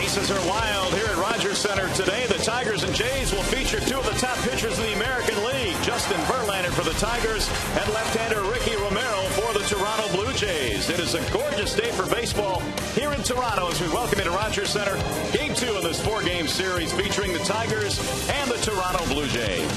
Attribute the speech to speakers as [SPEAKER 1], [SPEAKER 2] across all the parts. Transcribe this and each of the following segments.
[SPEAKER 1] bases are wild here at Rogers Center today. The Tigers and Jays will feature two of the top pitchers in the American League, Justin Verlander for the Tigers and left-hander Ricky Romero for the Toronto Blue Jays. It is a gorgeous day for baseball here in Toronto as we welcome you to Rogers Center. Game 2 of this 4-game series featuring the Tigers and the Toronto Blue Jays.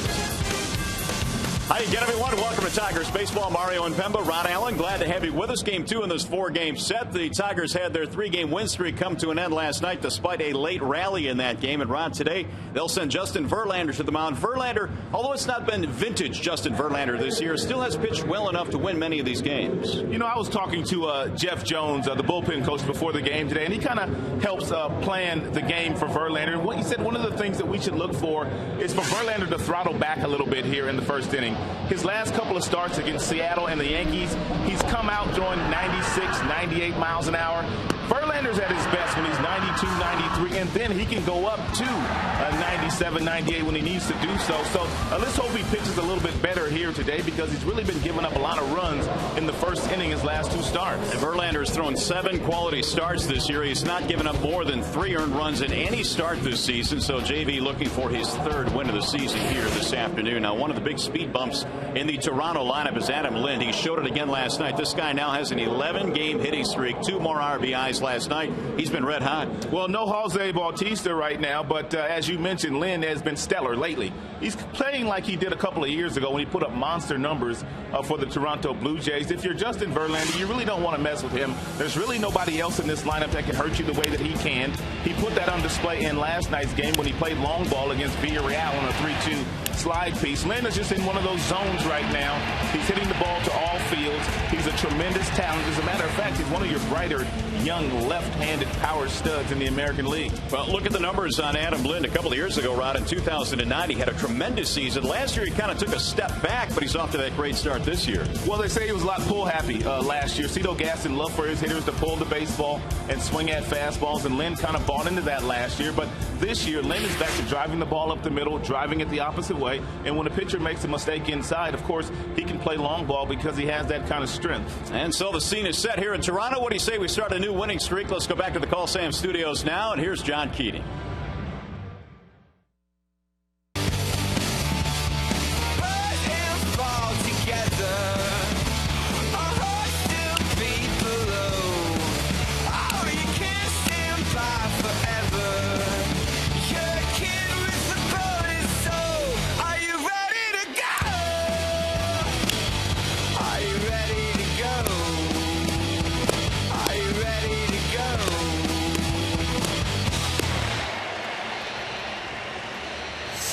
[SPEAKER 1] Hi again, everyone. Welcome to Tigers Baseball. Mario and Pemba, Ron Allen, glad to have you with us. Game 2 in this 4-game set. The Tigers had their 3-game win streak come to an end last night despite a late rally in that game. And Ron, today they'll send Justin Verlander to the mound. Verlander, although it's not been vintage Justin Verlander this year, still has pitched well enough to win many of these games.
[SPEAKER 2] You know, I was talking to Jeff Jones, the bullpen coach, before the game today, and he kind of helps plan the game for Verlander. And he said one of the things that we should look for is for Verlander to throttle back a little bit here in the first inning. His last couple of starts against Seattle and the Yankees, he's come out throwing 96, 98 miles an hour. Verlander's at his best when he's 92, 93, and then he can go up to 97, 98 when he needs to do so. So let's hope he pitches a little bit better here today because he's really been giving up a lot of runs in the first inning his last 2 starts.
[SPEAKER 1] And Verlander's thrown 7 quality starts this year. He's not given up more than 3 earned runs in any start this season. So JV looking for his 3rd win of the season here this afternoon. Now, one of the big speed bumps in the Toronto lineup is Adam Lind. He showed it again last night. This guy now has an 11-game hitting streak, 2 more RBIs last night. He's been red hot.
[SPEAKER 2] Well, no Jose Bautista right now, but as you mentioned, Lind has been stellar lately. He's playing like he did a couple of years ago when he put up monster numbers for the Toronto Blue Jays. If you're Justin Verlander, you really don't want to mess with him. There's really nobody else in this lineup that can hurt you the way that he can. He put that on display in last night's game when he played long ball against Villarreal on a 3-2 slide piece. Lind is just in one of those zones right now. He's hitting the ball to all fields. He's a tremendous talent. As a matter of fact, he's one of your brighter young left-handed power studs in the American League.
[SPEAKER 1] Well, look at the numbers on Adam Lind. A couple of years ago, Rod, in 2009, he had a tremendous season. Last year, he kind of took a step back, but he's off to that great start this year.
[SPEAKER 2] Well, they say he was a lot pull-happy last year. Cito Gaston loved for his hitters to pull the baseball and swing at fastballs, and Lind kind of bought into that last year. But this year, Lind is back to driving the ball up the middle, driving it the opposite way, and when a pitcher makes a mistake inside, of course, he can play long ball because he has that kind of strength.
[SPEAKER 1] And so the scene is set here in Toronto. What do you say we start a new winning streak? Let's go back to the Call Sam studios now, and here's John Keating.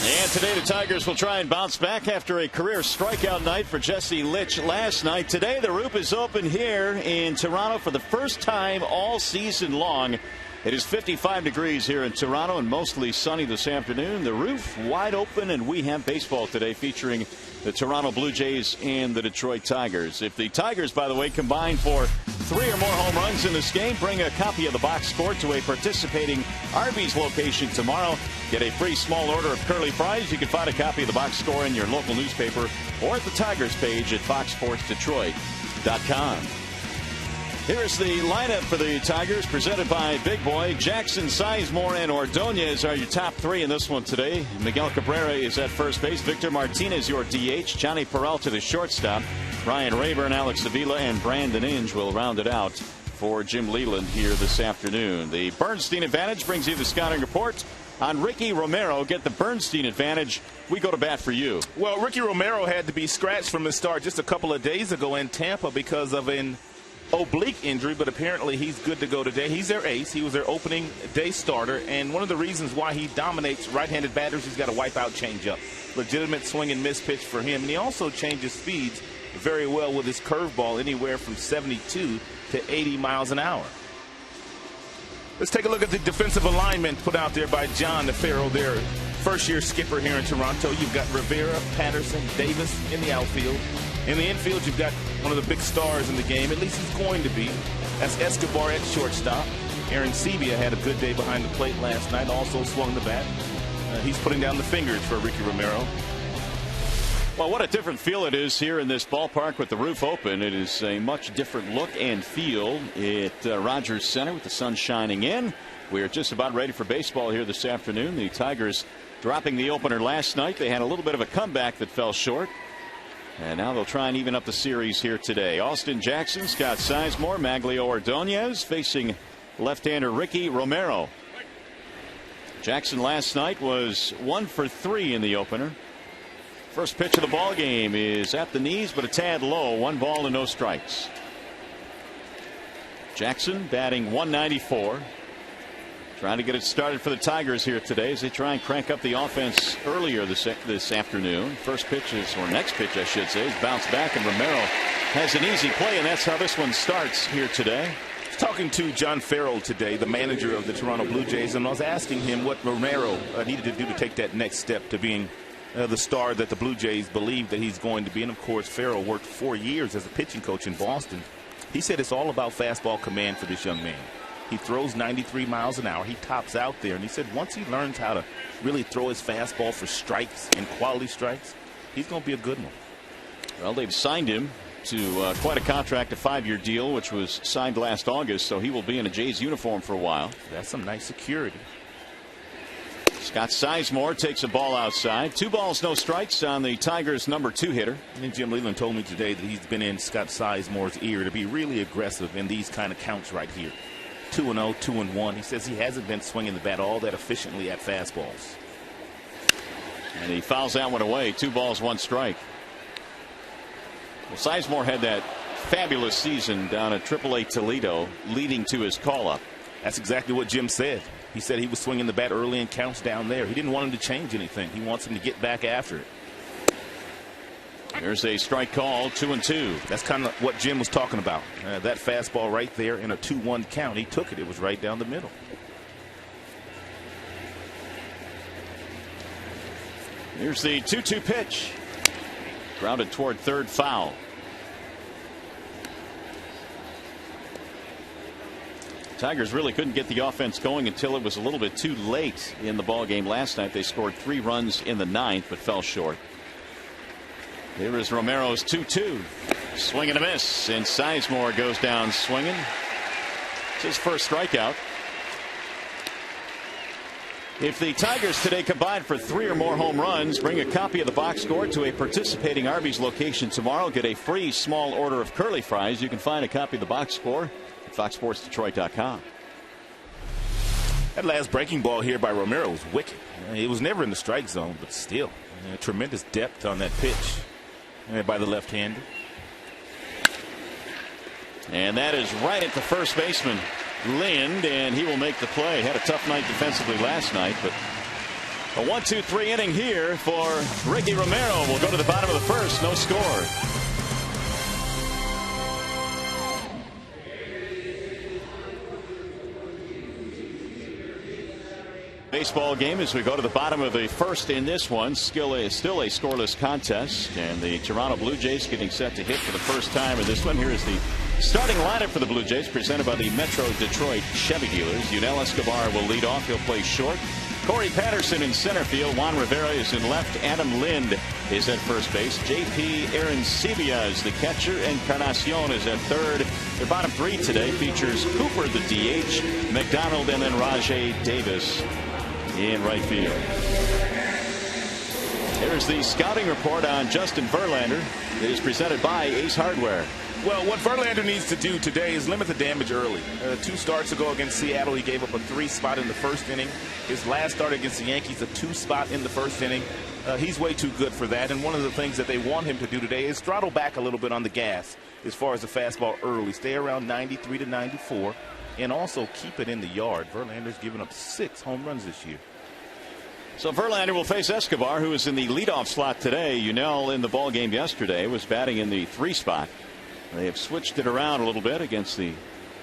[SPEAKER 1] And today the Tigers will try and bounce back after a career strikeout night for Jesse Litch last night. Today the roof is open here in Toronto for the first time all season long. It is 55 degrees here in Toronto and mostly sunny this afternoon. The roof wide open, and we have baseball today featuring the Toronto Blue Jays and the Detroit Tigers. If the Tigers, by the way, combine for 3 or more home runs in this game, bring a copy of the box score to a participating Arby's location tomorrow. Get a free small order of curly fries. You can find a copy of the box score in your local newspaper or at the Tigers page at foxsportsdetroit.com. Here's the lineup for the Tigers presented by Big Boy. Jackson, Sizemore, and Ordonez are your top 3 in this one today. Miguel Cabrera is at first base. Victor Martinez, your DH. Johnny Peralta, the shortstop. Ryan Rayburn, Alex Avila, and Brandon Inge will round it out for Jim Leland here this afternoon. The Bernstein advantage brings you the scouting report on Ricky Romero. Get the Bernstein advantage. We go to bat for you.
[SPEAKER 2] Well, Ricky Romero had to be scratched from his start just a couple of days ago in Tampa because of an oblique injury, but apparently he's good to go today. He's their ace. He was their opening day starter, and one of the reasons why he dominates right-handed batters, he's got a wipeout changeup. Legitimate swing and miss pitch for him, and he also changes speeds very well with his curveball, anywhere from 72 to 80 miles an hour. Let's take a look at the defensive alignment put out there by John DeFaro, their first-year skipper here in Toronto. You've got Rivera, Patterson, Davis in the outfield. In the infield, you've got one of the big stars in the game. At least he's going to be. That's Escobar at shortstop. Aaron Sebia had a good day behind the plate last night, also swung the bat. He's putting down the fingers for Ricky Romero.
[SPEAKER 1] Well, what a different feel it is here in this ballpark with the roof open. It is a much different look and feel at Rogers Center with the sun shining in.
[SPEAKER 3] We're just about ready for baseball here this afternoon. The Tigers dropping the opener last night. They had a little bit of a comeback that fell short. And now they'll try and even up the series here today. Austin Jackson, Scott Sizemore, Maglio Ordonez facing left-hander Ricky Romero. Jackson last night was 1 for 3 in the opener. First pitch of the ball game is at the knees, but a tad low. 1 ball and no strikes. Jackson batting .194. Trying to get it started for the Tigers here today as they try and crank up the offense earlier this afternoon. First pitch is, or next pitch I should say, is bounced back, and Romero has an easy play, and that's how this one starts here today.
[SPEAKER 2] Talking to John Farrell today, the manager of the Toronto Blue Jays, and I was asking him what Romero needed to do to take that next step to being the star that the Blue Jays believe that he's going to be. And of course, Farrell worked 4 years as a pitching coach in Boston. He said it's all about fastball command for this young man. He throws 93 miles an hour. He tops out there. And he said once he learns how to really throw his fastball for strikes and quality strikes, he's going to be a good one.
[SPEAKER 3] Well, they've signed him to quite a contract, a 5-year deal, which was signed last August. So he will be in a Jays uniform for a while.
[SPEAKER 2] That's some nice security.
[SPEAKER 3] Scott Sizemore takes a ball outside. 2 balls, no strikes on the Tigers' number 2 hitter.
[SPEAKER 2] And Jim Leland told me today that he's been in Scott Sizemore's ear to be really aggressive in these kind of counts right here. 2-0, 2-1. He says he hasn't been swinging the bat all that efficiently at fastballs.
[SPEAKER 3] And he fouls that one away. 2 balls, 1 strike. Well, Sizemore had that fabulous season down at AAA Toledo, leading to his call-up.
[SPEAKER 2] That's exactly what Jim said. He said he was swinging the bat early in counts down there. He didn't want him to change anything. He wants him to get back after it.
[SPEAKER 3] There's a strike call, 2-2.
[SPEAKER 2] That's kind of what Jim was talking about. That fastball right there in a 2-1 count. He took it. It was right down the middle.
[SPEAKER 3] Here's the 2-2 pitch. Grounded toward third, foul. Tigers really couldn't get the offense going until it was a little bit too late in the ball game last night. They scored 3 runs in the 9th, but fell short. Here is Romero's 2-2. Swing and a miss, and Sizemore goes down swinging. It's his first strikeout. If the Tigers today combine for 3 or more home runs, bring a copy of the box score to a participating Arby's location tomorrow. Get a free small order of curly fries. You can find a copy of the box score at FoxSportsDetroit.com.
[SPEAKER 2] That last breaking ball here by Romero was wicked. It was never in the strike zone, but still tremendous depth on that pitch by the left-hander.
[SPEAKER 3] And that is right at the first baseman, Lind, and he will make the play. Had a tough night defensively last night, but a 1-2-3 inning here for Ricky Romero. We'll go to the bottom of the first. No score. Baseball game as we go to the bottom of the first in this one. Still a scoreless contest, and the Toronto Blue Jays getting set to hit for the first time in this one. Here is the starting lineup for the Blue Jays, presented by the Metro Detroit Chevy dealers. Yunel Escobar will lead off. He'll play short. Corey Patterson in center field. Juan Rivera is in left. Adam Lind is at first base. J.P. Arancibia is the catcher. Encarnacion is at third. Their bottom 3 today features Cooper, the DH, McDonald, and then Rajay Davis in right field. There's the scouting report on Justin Verlander. It is presented by Ace Hardware.
[SPEAKER 2] Well, what Verlander needs to do today is limit the damage early. 2 starts ago against Seattle, he gave up a 3 spot in the first inning. His last start against the Yankees, a 2 spot in the first inning. He's way too good for that. And one of the things that they want him to do today is throttle back a little bit on the gas as far as the fastball early. Stay around 93 to 94 and also keep it in the yard. Verlander's given up 6 home runs this year.
[SPEAKER 3] So Verlander will face Escobar, who is in the leadoff slot today. Yunel in the ball game yesterday was batting in the 3 spot. They have switched it around a little bit against the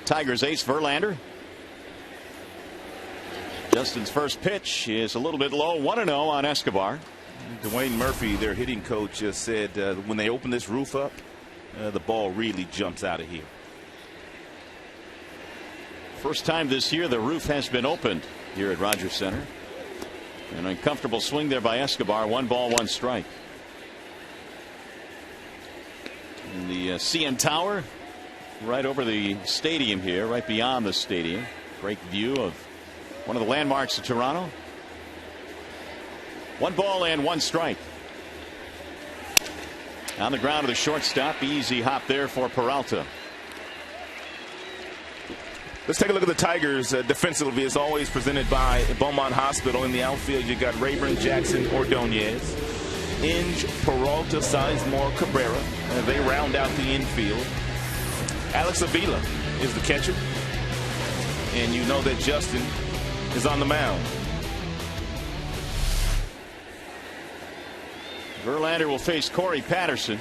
[SPEAKER 3] Tigers ace Verlander. Justin's first pitch is a little bit low, 1-0 on Escobar.
[SPEAKER 2] Dwayne Murphy, their hitting coach, just said when they open this roof up, the ball really jumps out of here.
[SPEAKER 3] First time this year the roof has been opened here at Rogers Center. An uncomfortable swing there by Escobar. 1 ball, 1 strike. In the CN Tower, right over the stadium here, right beyond the stadium. Great view of One of the landmarks of Toronto. 1 ball and 1 strike. On the ground to the shortstop. Easy hop there for Peralta.
[SPEAKER 2] Let's take a look at the Tigers defensively. It's always presented by Beaumont Hospital. In the outfield, you got Rayburn, Jackson, Ordonez, Inge, Peralta, Sizemore, Cabrera. They round out the infield. Alex Avila is the catcher. And you know that Justin is on the mound.
[SPEAKER 3] Verlander will face Corey Patterson.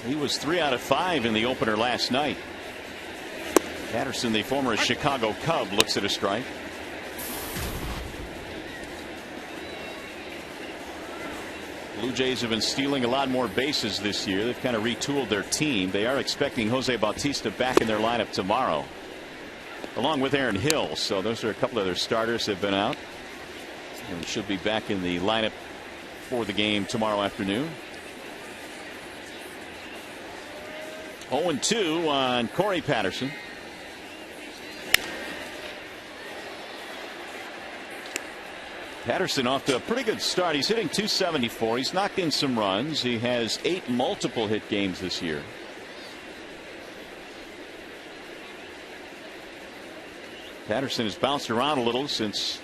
[SPEAKER 3] He was 3 out of 5 in the opener last night. Patterson, the former Chicago Cub, looks at a strike. Blue Jays have been stealing a lot more bases this year. They've kind of retooled their team. They are expecting Jose Bautista back in their lineup tomorrow, along with Aaron Hill. So those are a couple of their starters that have been out and should be back in the lineup for the game tomorrow afternoon. 0-2 on Corey Patterson. Patterson off to a pretty good start. He's hitting .274. He's knocked in some runs. He has 8 multiple hit games this year. Patterson has bounced around a little since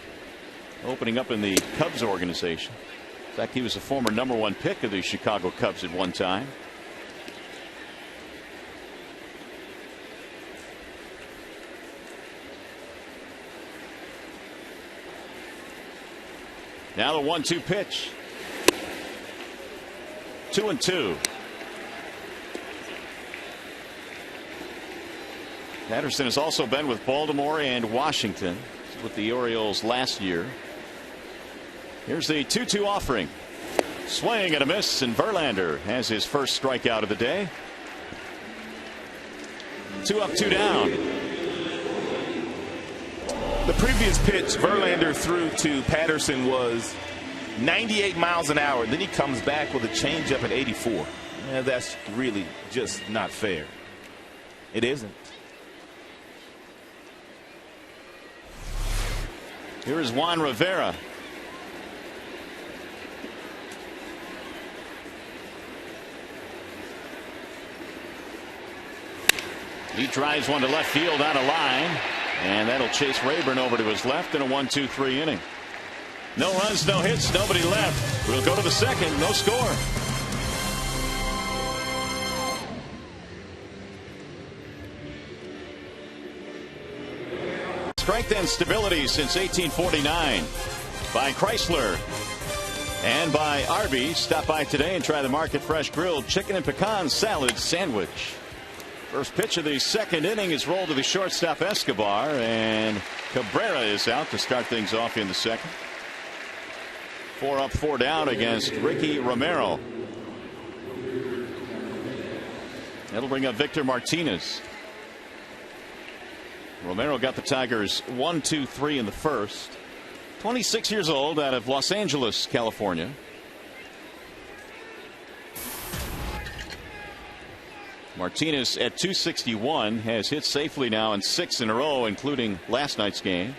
[SPEAKER 3] opening up in the Cubs organization. In fact, he was a former #1 pick of the Chicago Cubs at one time. Now the 1-2 pitch. 2-2. Patterson has also been with Baltimore and Washington with the Orioles last year. Here's the 2-2 offering. Swing and a miss, and Verlander has his first strikeout of the day. 2 up, 2 down.
[SPEAKER 2] The previous pitch Verlander threw to Patterson was 98 miles an hour. Then he comes back with a changeup at 84. That's really just not fair. It isn't.
[SPEAKER 3] Here is Juan Rivera. He drives one to left field out of line, and that'll chase Rayburn over to his left in a 1-2-3 inning. No runs, no hits, nobody left. We'll go to the second, no score. Strength and stability since 1849 by Chrysler and by Arby's. Stop by today and try the Market Fresh Grilled Chicken and Pecan Salad Sandwich. First pitch of the second inning is rolled to the shortstop Escobar, and Cabrera is out to start things off in the second. 4 up, 4 down against Ricky Romero. That'll bring up Victor Martinez. Romero got the Tigers 1-2-3 in the first. 26 years old, out of Los Angeles, California. Martinez at .261 has hit safely now in 6 in a row, including last night's game.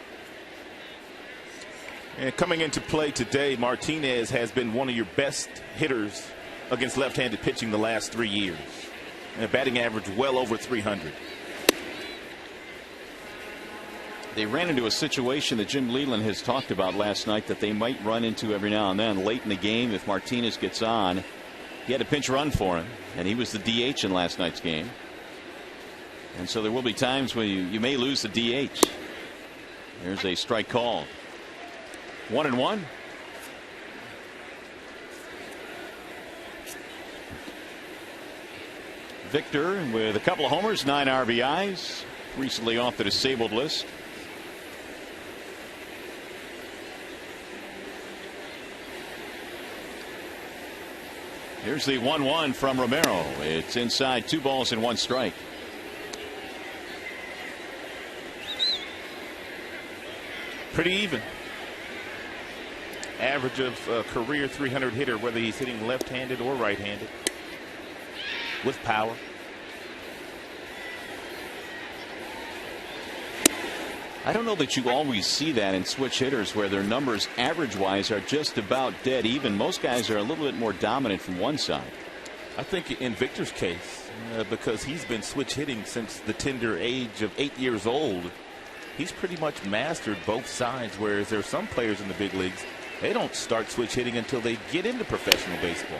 [SPEAKER 2] And coming into play today, Martinez has been one of your best hitters against left-handed pitching the last 3 years. And a batting average well over 300.
[SPEAKER 3] They ran into a situation that Jim Leyland has talked about last night that they might run into every now and then late in the game if Martinez gets on. He had a pinch run for him, and he was the DH in last night's game. And so there will be times when you may lose the DH. There's a strike called. 1-1. Victor with a couple of homers, 9 RBIs, recently off the disabled list. Here's the 1-1 from Romero. It's inside, 2 balls and 1 strike.
[SPEAKER 2] Pretty even. Average of career 300 hitter, whether he's hitting left-handed or right-handed, with power.
[SPEAKER 3] I don't know that you always see that in switch hitters where their numbers average-wise are just about dead even. Most guys are a little bit more dominant from one side.
[SPEAKER 2] I think in Victor's case, because he's been switch hitting since the tender age of 8 years old, he's pretty much mastered both sides, whereas there are some players in the big leagues, they don't start switch hitting until they get into professional baseball.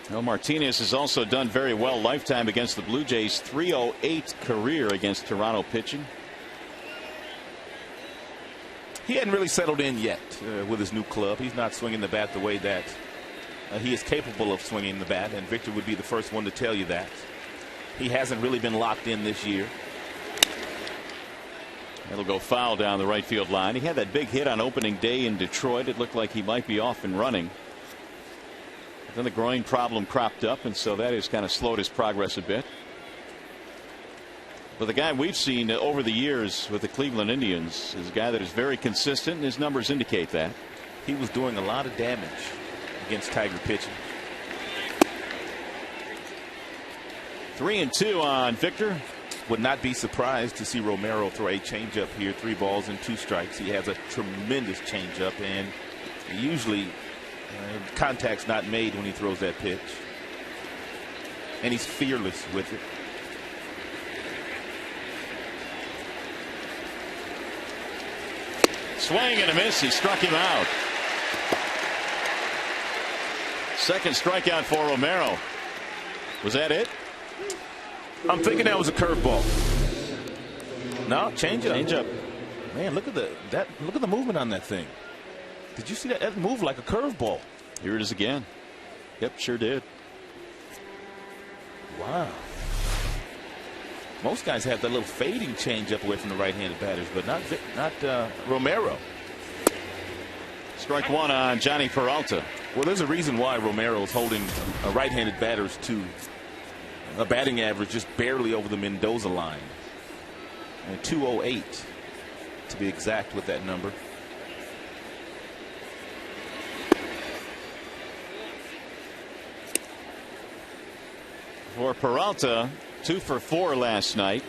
[SPEAKER 3] Well, Martinez has also done very well lifetime against the Blue Jays. 308 career against Toronto pitching.
[SPEAKER 2] He hadn't really settled in yet with his new club. He's not swinging the bat the way that he is capable of swinging the bat, and Victor would be the first one to tell you that. He hasn't really been locked in this year.
[SPEAKER 3] It'll go foul down the right field line. He had that big hit on opening day in Detroit. It looked like he might be off and running. But then the groin problem cropped up, and so that has kind of slowed his progress a bit. But the guy we've seen over the years with the Cleveland Indians is a guy that is very consistent, and his numbers indicate that.
[SPEAKER 2] He was doing a lot of damage against Tiger pitching.
[SPEAKER 3] 3-2 on Victor.
[SPEAKER 2] Would not be surprised to see Romero throw a changeup here. 3 balls and 2 strikes. He has a tremendous changeup, and usually contact's not made when he throws that pitch. And he's fearless with it.
[SPEAKER 3] Swing and a miss. He struck him out. Second strikeout for Romero. Was that it?
[SPEAKER 2] I'm thinking that was a curveball. No, changeup.
[SPEAKER 3] Changeup.
[SPEAKER 2] Man, look at the movement on that thing. Did you see that? That moved like a curveball.
[SPEAKER 3] Here it is again. Yep, sure did.
[SPEAKER 2] Wow. Most guys have that little fading changeup away from the right-handed batters, but not Romero.
[SPEAKER 3] Strike one on Johnny Peralta.
[SPEAKER 2] Well, there's a reason why Romero is holding right-handed batters to a batting average just barely over the Mendoza line. And 208 to be exact with that number.
[SPEAKER 3] For Peralta, 2 for 4 last night.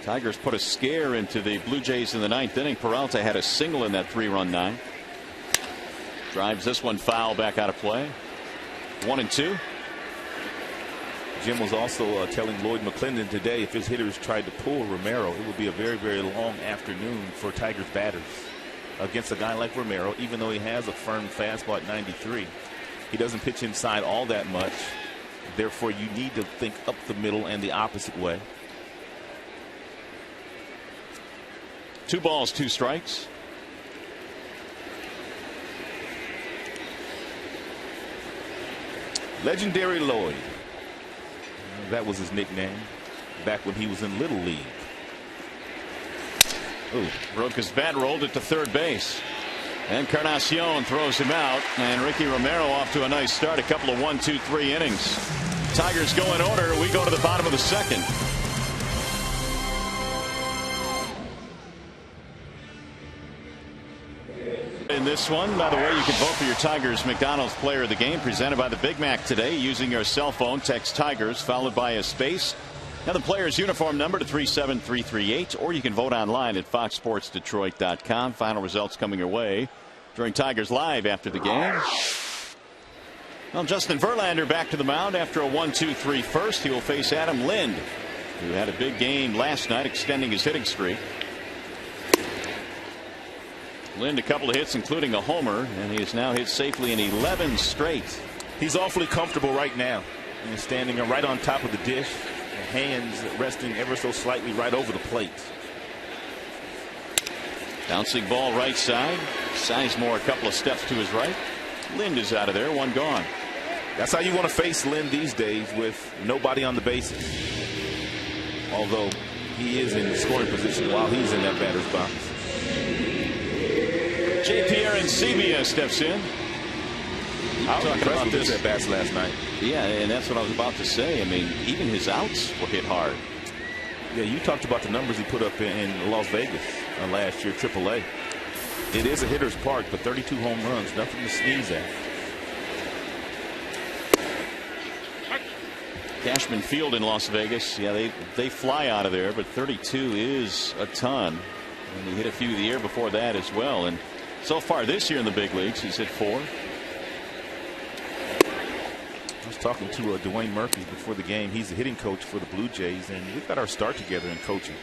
[SPEAKER 3] Tigers put a scare into the Blue Jays in the 9th inning. Peralta had a single in that 3-run 9. Drives this one foul back out of play. 1-2.
[SPEAKER 2] Jim was also telling Lloyd McClendon today if his hitters tried to pull Romero, it would be a very, very long afternoon for Tigers batters against a guy like Romero. Even though he has a firm fastball at 93, he doesn't pitch inside all that much. Therefore, you need to think up the middle and the opposite way.
[SPEAKER 3] 2 balls, 2 strikes.
[SPEAKER 2] Legendary Lloyd. That was his nickname back when he was in Little League.
[SPEAKER 3] Ooh, broke his bat, rolled it to third base. Encarnacion throws him out, and Ricky Romero off to a nice start. A couple of 1, 2, 3 innings. Tigers go in order. We go to the bottom of the 2nd. In this one, by the way, you can vote for your Tigers McDonald's Player of the Game, presented by the Big Mac today. Using your cell phone, text Tigers followed by a space. Now the player's uniform number to 37338, or you can vote online at foxsportsdetroit.com. Final results coming your way during Tigers Live after the game. Well, Justin Verlander back to the mound after a 1-2-3 first. He will face Adam Lind, who had a big game last night, extending his hitting streak. Lind a couple of hits, including a homer, and he has now hit safely in 11 straight.
[SPEAKER 2] He's awfully comfortable right now. He's standing right on top of the dish, hands resting ever so slightly right over the plate.
[SPEAKER 3] Bouncing ball right side. Sizemore a couple of steps to his right. Lind is out of there, 1 gone.
[SPEAKER 2] That's how you want to face Lind these days, with nobody on the bases. Although he is in scoring position while he's in that batter's box.
[SPEAKER 3] J. Pierre Encibia steps in.
[SPEAKER 2] I was impressed with his at bats last night.
[SPEAKER 3] Yeah, and that's what I was about to say. I mean, even his outs were hit hard.
[SPEAKER 2] Yeah, you talked about the numbers he put up in Las Vegas last year, AAA. It is a hitter's park, but 32 home runs, nothing to sneeze at.
[SPEAKER 3] Cashman Field in Las Vegas. Yeah, they fly out of there, but 32 is a ton. And he hit a few the year before that as well. And so far this year in the big leagues, he's hit 4.
[SPEAKER 2] I was talking to Dwayne Murphy before the game. He's the hitting coach for the Blue Jays, and we've got our start together in coaching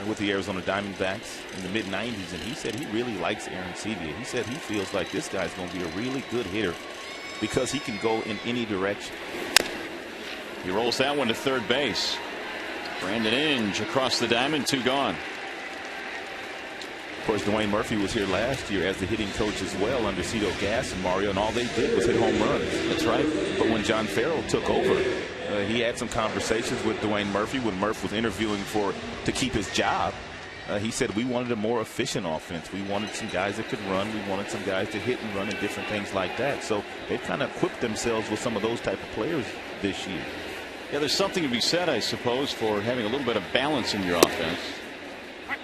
[SPEAKER 2] with the Arizona Diamondbacks in the mid-90s, and he said he really likes Aaron Sevilla. He said he feels like this guy's going to be a really good hitter because he can go in any direction.
[SPEAKER 3] He rolls that one to third base. Brandon Inge across the diamond, 2 gone.
[SPEAKER 2] Of course, Dwayne Murphy was here last year as the hitting coach as well under Cito Gas and Mario, and all they did was hit home runs.
[SPEAKER 3] That's right.
[SPEAKER 2] But when John Farrell took over, he had some conversations with Dwayne Murphy when Murph was interviewing to keep his job. He said we wanted a more efficient offense. We wanted some guys that could run. We wanted some guys to hit and run and different things like that. So they've kind of equipped themselves with some of those type of players this year.
[SPEAKER 3] Yeah, there's something to be said, I suppose, for having a little bit of balance in your offense.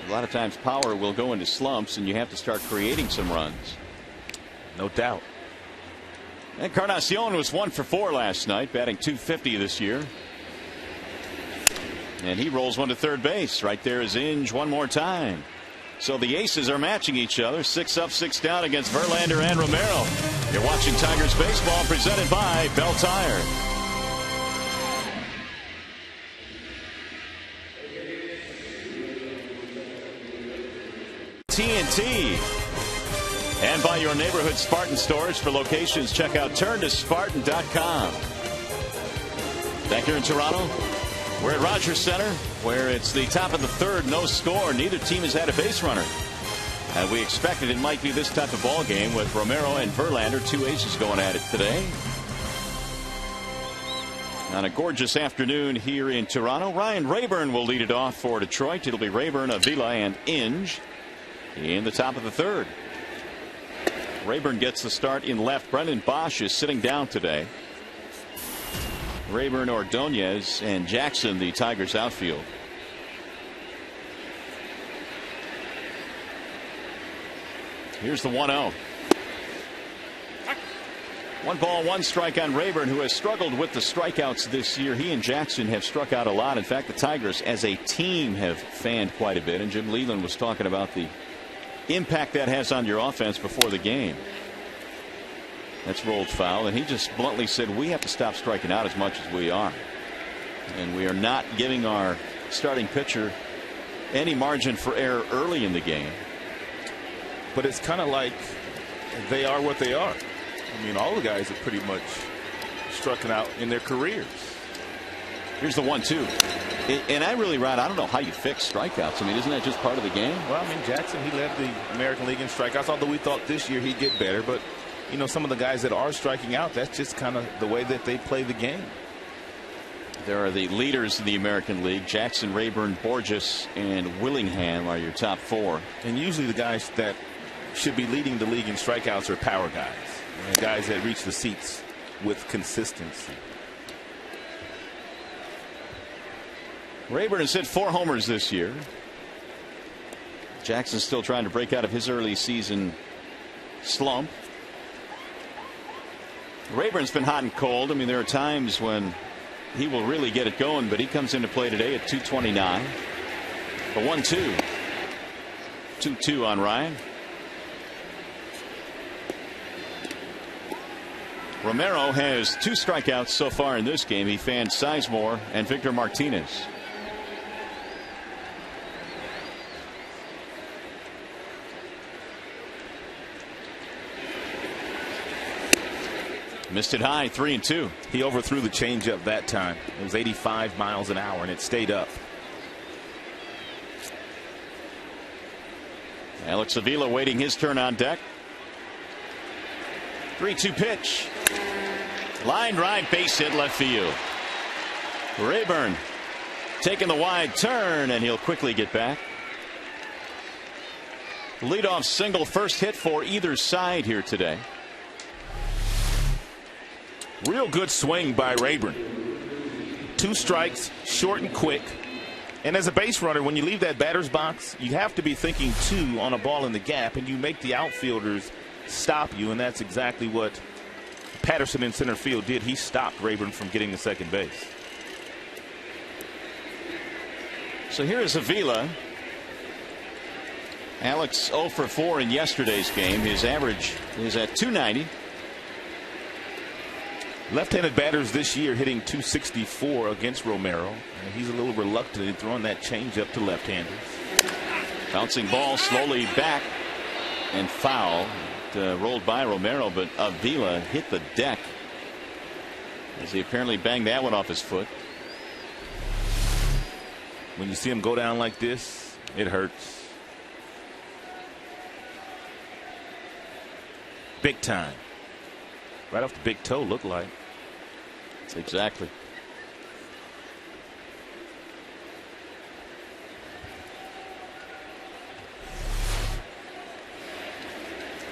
[SPEAKER 3] A lot of times power will go into slumps and you have to start creating some runs.
[SPEAKER 2] No doubt.
[SPEAKER 3] And Encarnacion was 1 for 4 last night, batting .250 this year. And he rolls one to third base. Right there is Inge one more time. So the aces are matching each other. 6 up, 6 down against Verlander and Romero. You're watching Tigers baseball presented by Bell Tire. TNT. And by your neighborhood Spartan stores. For locations, check out turntospartan.com. Back here in Toronto, we're at Rogers Center, where it's the top of the third, no score. Neither team has had a base runner. And we expected it might be this type of ball game with Romero and Verlander, 2 aces going at it today. On a gorgeous afternoon here in Toronto, Ryan Rayburn will lead it off for Detroit. It'll be Rayburn, Avila, and Inge in the top of the third. Rayburn gets the start in left. Brendan Bosch is sitting down today. Rayburn, Ordonez, and Jackson, the Tigers outfield. Here's the 1-0. 1 ball, 1 strike on Rayburn, who has struggled with the strikeouts this year. He and Jackson have struck out a lot. In fact, the Tigers as a team have fanned quite a bit. And Jim Leland was talking about the impact that has on your offense before the game. That's rolled foul, and he just bluntly said we have to stop striking out as much as we are, and we are not giving our starting pitcher any margin for error early in the game.
[SPEAKER 2] But it's kind of like they are what they are. I mean, all the guys have pretty much struck out in their careers.
[SPEAKER 3] Here's the 1-2. And I really, Rod, I don't know how you fix strikeouts. I mean, isn't that just part of the game?
[SPEAKER 2] Well, I mean, Jackson, he led the American League in strikeouts, although we thought this year he'd get better. But, you know, some of the guys that are striking out, that's just kind of the way that they play the game.
[SPEAKER 3] There are the leaders in the American League. Jackson, Rayburn, Borges, and Willingham are your top 4.
[SPEAKER 2] And usually the guys that should be leading the league in strikeouts are power guys. Guys that reach the seats with consistency.
[SPEAKER 3] Rayburn has hit 4 homers this year. Jackson's still trying to break out of his early season slump. Rayburn's been hot and cold. I mean, there are times when he will really get it going, but he comes into play today at 229. The 1-2. 2-2 on Ryan. Romero has 2 strikeouts so far in this game. He fanned Sizemore and Victor Martinez. Missed it high, 3-2.
[SPEAKER 2] He overthrew the changeup that time. It was 85 miles an hour, and it stayed up.
[SPEAKER 3] Alex Avila waiting his turn on deck. 3-2 pitch. Line drive, base hit left field. Rayburn taking the wide turn, and he'll quickly get back. Leadoff single, first hit for either side here today.
[SPEAKER 2] Real good swing by Rayburn. 2 strikes, short and quick. And as a base runner, when you leave that batter's box, you have to be thinking 2 on a ball in the gap, and you make the outfielders stop you, and that's exactly what Patterson in center field did. He stopped Rayburn from getting to second base.
[SPEAKER 3] So here is Avila. Alex 0 for 4 in yesterday's game. His average is at 290.
[SPEAKER 2] Left-handed batters this year hitting 264 against Romero. And he's a little reluctant in throwing that changeup to left-handers.
[SPEAKER 3] Bouncing ball slowly back and foul. It rolled by Romero, but Avila hit the deck as he apparently banged that one off his foot.
[SPEAKER 2] When you see him go down like this, it hurts. Big time. Right off the big toe, looked like.
[SPEAKER 3] Exactly.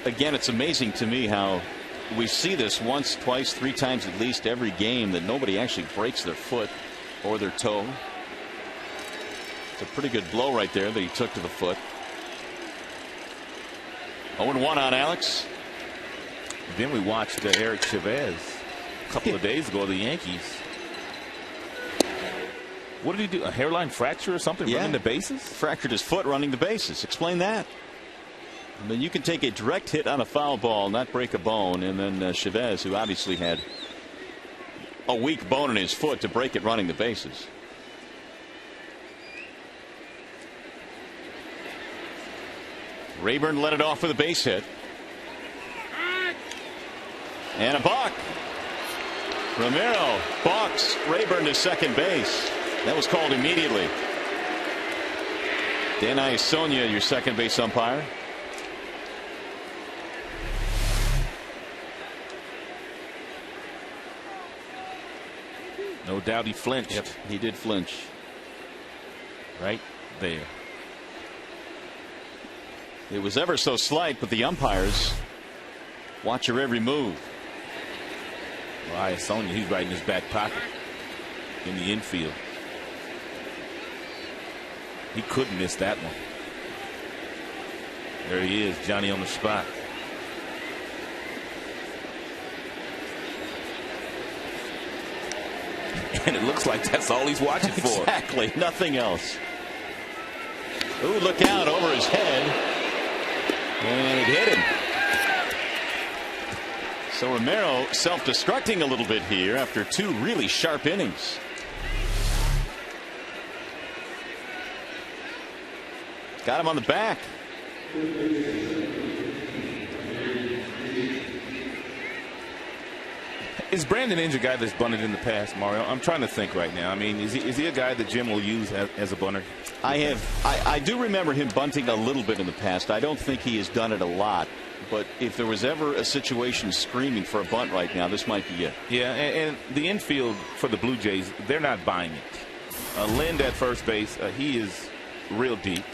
[SPEAKER 3] Again, it's amazing to me how we see this once, twice, 3 times at least every game, that nobody actually breaks their foot or their toe. It's a pretty good blow right there that he took to the foot. 0-1 on Alex.
[SPEAKER 2] Then we watched Eric Chavez a couple of days ago, the Yankees. What did he do? A hairline fracture or something?
[SPEAKER 3] Yeah.
[SPEAKER 2] Running the bases?
[SPEAKER 3] Fractured his foot running the bases. Explain that. I mean, you can take a direct hit on a foul ball, not break a bone, and then Chavez, who obviously had a weak bone in his foot, to break it running the bases. Rayburn let it off with a base hit. And a balk. Romero balks Rayburn to second base. That was called immediately. Dan Iasonia, your second base umpire.
[SPEAKER 2] No doubt he flinched.
[SPEAKER 3] Yep, he did flinch.
[SPEAKER 2] Right there.
[SPEAKER 3] It was ever so slight, but the umpires watch your every move.
[SPEAKER 2] Well, Iasonia, he's right in his back pocket in the infield. He couldn't miss that one. There he is, Johnny on the spot. And it looks like that's all he's watching for.
[SPEAKER 3] Exactly, nothing else. Ooh, look out, over his head. And it hit him. So Romero self-destructing a little bit here after 2 really sharp innings. Got him on the back.
[SPEAKER 2] Is Brandon Inge a guy that's bunted in the past, Mario? I'm trying to think right now. I mean, is he a guy that Jim will use as a bunter?
[SPEAKER 3] I do remember him bunting a little bit in the past. I don't think he has done it a lot. But if there was ever a situation screaming for a bunt right now, this might be it.
[SPEAKER 2] Yeah, and the infield for the Blue Jays, they're not buying it. Lind at first base, he is real deep.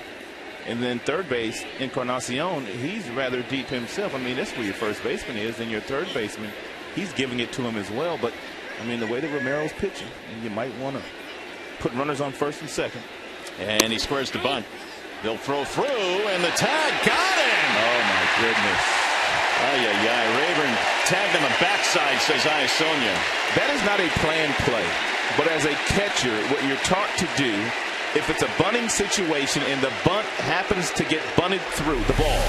[SPEAKER 2] And then third base, Encarnacion, he's rather deep himself. I mean, that's where your first baseman is, and your third baseman, he's giving it to him as well. But, I mean, the way that Romero's pitching, you might want to put runners on first and second.
[SPEAKER 3] And he squares the bunt. They'll throw through, and the tag got him.
[SPEAKER 2] Oh, my goodness.
[SPEAKER 3] Rayburn tagged on the backside, says Iasonia.
[SPEAKER 2] That is not a planned play. But as a catcher, what you're taught to do, if it's a bunting situation and the bunt happens to get bunted through the ball,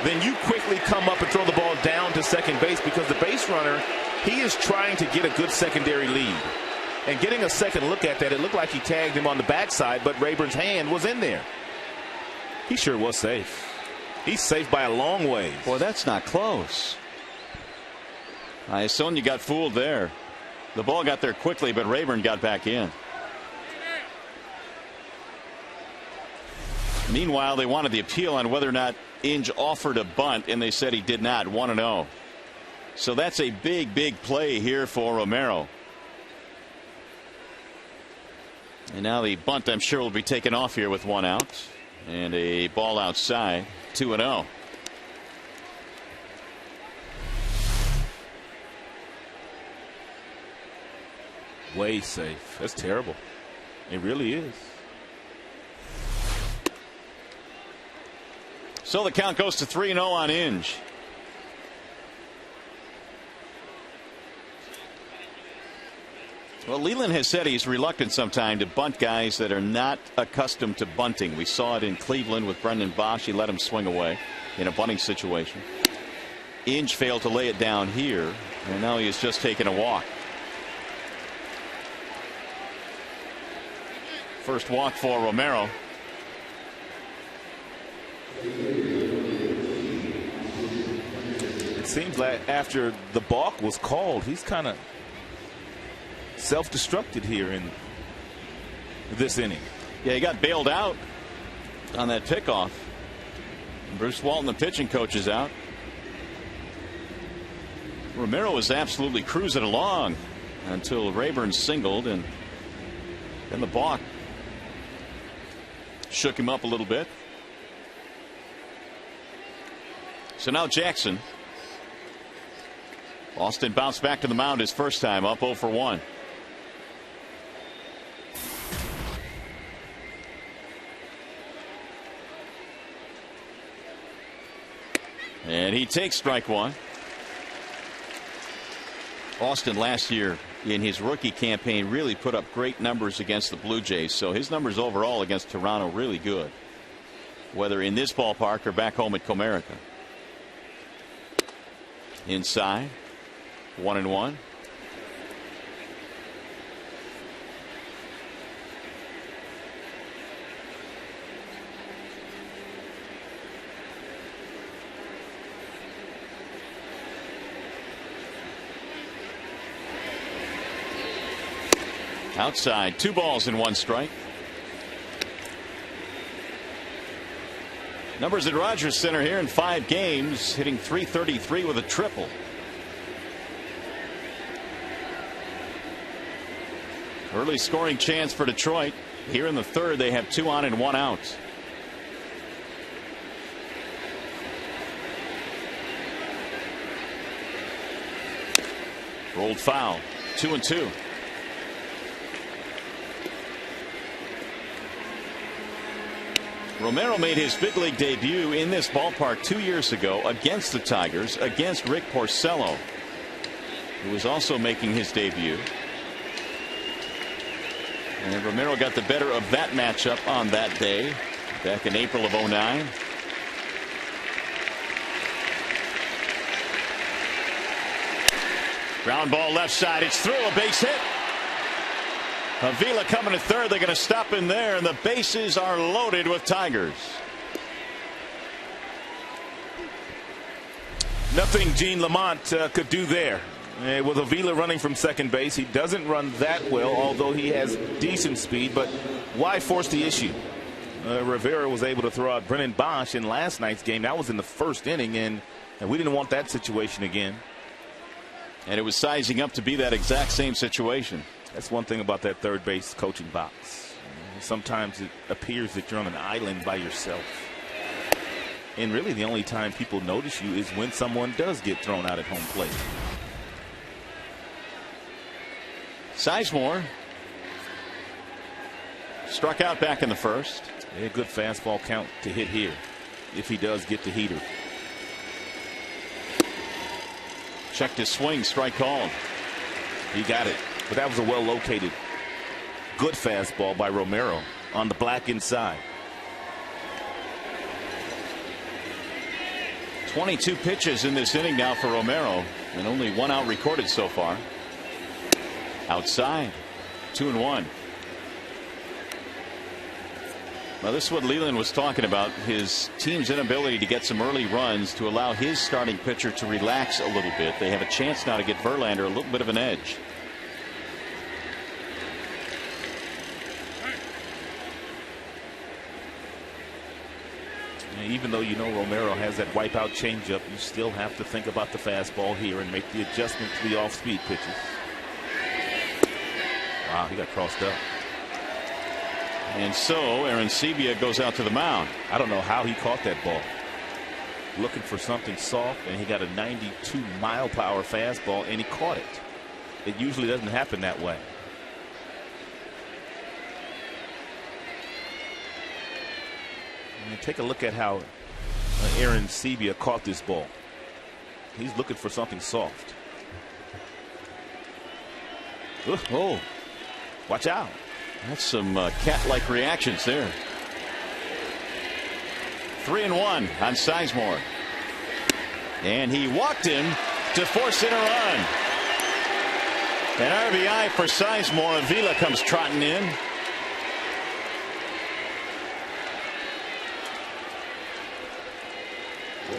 [SPEAKER 2] then you quickly come up and throw the ball down to second base, because the base runner, he is trying to get a good secondary lead. And getting a second look at that, it looked like he tagged him on the backside, but Rayburn's hand was in there. He sure was safe. He's safe by a long way.
[SPEAKER 3] Boy, that's not close. Iasonia got fooled there. The ball got there quickly, but Rayburn got back in. Meanwhile, they wanted the appeal on whether or not Inge offered a bunt, and they said he did not. 1-0. So that's a big, big play here for Romero. And now the bunt, I'm sure, will be taken off here with 1 out. And a ball outside. 2-0.
[SPEAKER 2] Way safe. That's terrible. It really is.
[SPEAKER 3] So the count goes to 3-0 on Inge. Well, Leland has said he's reluctant sometimes to bunt guys that are not accustomed to bunting. We saw it in Cleveland with Brendan Bosch. He let him swing away in a bunting situation. Inge failed to lay it down here, and now he has just taken a walk. First walk for Romero.
[SPEAKER 2] It seems like after the balk was called, he's kind of self-destructed here in this inning.
[SPEAKER 3] Yeah, he got bailed out on that pickoff. Bruce Walton, the pitching coach, is out. Romero was absolutely cruising along until Rayburn singled, and then the balk shook him up a little bit. So now Jackson. Austin bounced back to the mound his first time, up 0 for 1. And he takes strike one. Austin last year in his rookie campaign really put up great numbers against the Blue Jays, so his numbers overall against Toronto really good, whether in this ballpark or back home at Comerica. Inside, 1-1. Outside, 2 balls and 1 strike. Numbers at Rogers Center here in 5 games, hitting .333 with a triple. Early scoring chance for Detroit. Here in the third, they have 2 on and 1 out. Rolled foul, 2-2. Romero made his big league debut in this ballpark 2 years ago against the Tigers, against Rick Porcello, who was also making his debut. And Romero got the better of that matchup on that day back in April of '09. Ground ball left side. It's through, a base hit. Avila coming to third. They're going to stop him there, and the bases are loaded with Tigers.
[SPEAKER 2] Nothing Gene Lamont could do there. With Avila running from second base, he doesn't run that well, although he has decent speed. But why force the issue? Rivera was able to throw out Brennan Bosch in last night's game. That was in the first inning, and we didn't want that situation again.
[SPEAKER 3] And it was sizing up to be that exact same situation.
[SPEAKER 2] That's one thing about that third base coaching box. Sometimes it appears that you're on an island by yourself. And really the only time people notice you is when someone does get thrown out at home plate.
[SPEAKER 3] Sizemore struck out back in the first.
[SPEAKER 2] A good fastball count to hit here if he does get the heater.
[SPEAKER 3] Checked his swing, strike called.
[SPEAKER 2] He got it. But that was a well located good fastball by Romero on the black inside.
[SPEAKER 3] 22 pitches in this inning now for Romero, and only 1 out recorded so far. Outside, 2-1. Now this is what Leland was talking about, his team's inability to get some early runs to allow his starting pitcher to relax a little bit. They have a chance now to get Verlander a little bit of an edge.
[SPEAKER 2] Even though you know Romero has that wipeout changeup, you still have to think about the fastball here and make the adjustment to the off-speed pitches. Wow, he got crossed up.
[SPEAKER 3] And so Arancibia goes out to the mound.
[SPEAKER 2] I don't know how he caught that ball. Looking for something soft, and he got a 92-mile-per-hour fastball, and he caught it. It usually doesn't happen that way. And take a look at how Arancibia caught this ball. He's looking for something soft.
[SPEAKER 3] Oh.
[SPEAKER 1] Watch out.
[SPEAKER 3] That's some cat-like reactions there. 3-1 on Sizemore. And he walked him to force in a run. An RBI for Sizemore. Avila comes trotting in.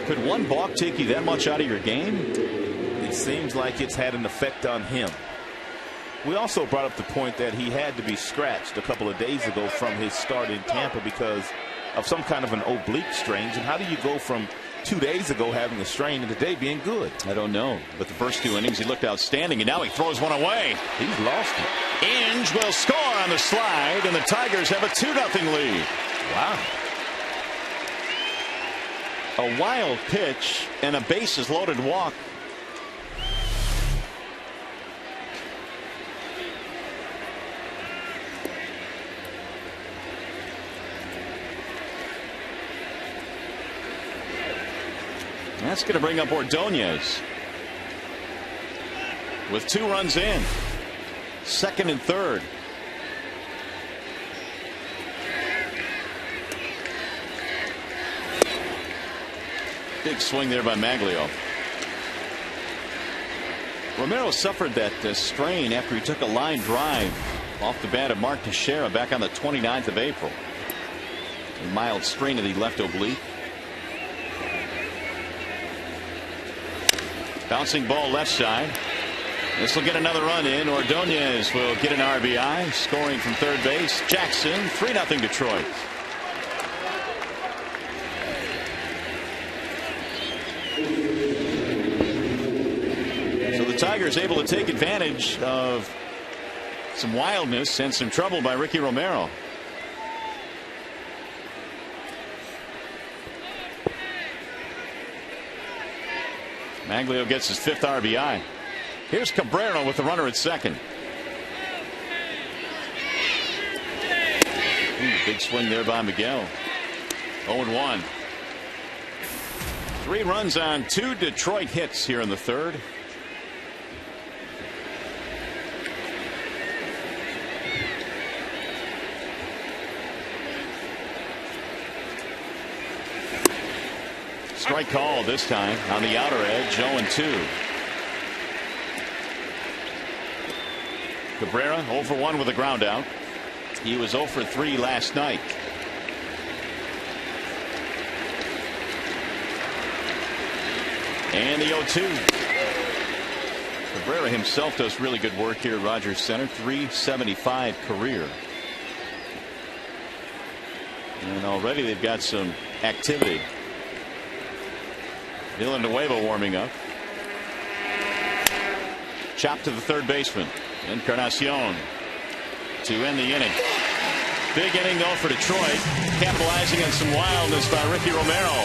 [SPEAKER 3] Could one balk take you that much out of your game?
[SPEAKER 2] It seems like it's had an effect on him. We also brought up the point that he had to be scratched a couple of days ago from his start in Tampa because of some kind of an oblique strain. And how do you go from 2 days ago having a strain and today being good?
[SPEAKER 3] I don't know. But the first 2 innings he looked outstanding, and now he throws one away.
[SPEAKER 2] He's lost it.
[SPEAKER 3] Inge will score on the slide, and the Tigers have a 2-0 lead.
[SPEAKER 2] Wow.
[SPEAKER 3] A wild pitch and a bases loaded walk. That's going to bring up Ordonez with 2 runs in, second and third. Big swing there by Maglio. Romero suffered that strain after he took a line drive off the bat of Mark Teixeira back on the 29th of April. A mild strain of the left oblique. Bouncing ball left side. This will get another run in. Ordonez will get an RBI. Scoring from third base. Jackson, 3-0 Detroit. So the Tigers able to take advantage of some wildness and some trouble by Ricky Romero. Maglio gets his 5th RBI. Here's Cabrera with the runner at second. Big swing there by Miguel. 0-1. 3 runs on 2 Detroit hits here in the third. Strike call this time on the outer edge. 0-2. Cabrera 0-for-1 with a ground out. He was 0-for-3 last night. And the 0-2. Cabrera himself does really good work here at Rogers Center. .375 career. And already they've got some activity. Villanueva warming up. Chop to the third baseman. Encarnacion to end the inning. Big inning though for Detroit. Capitalizing on some wildness by Ricky Romero.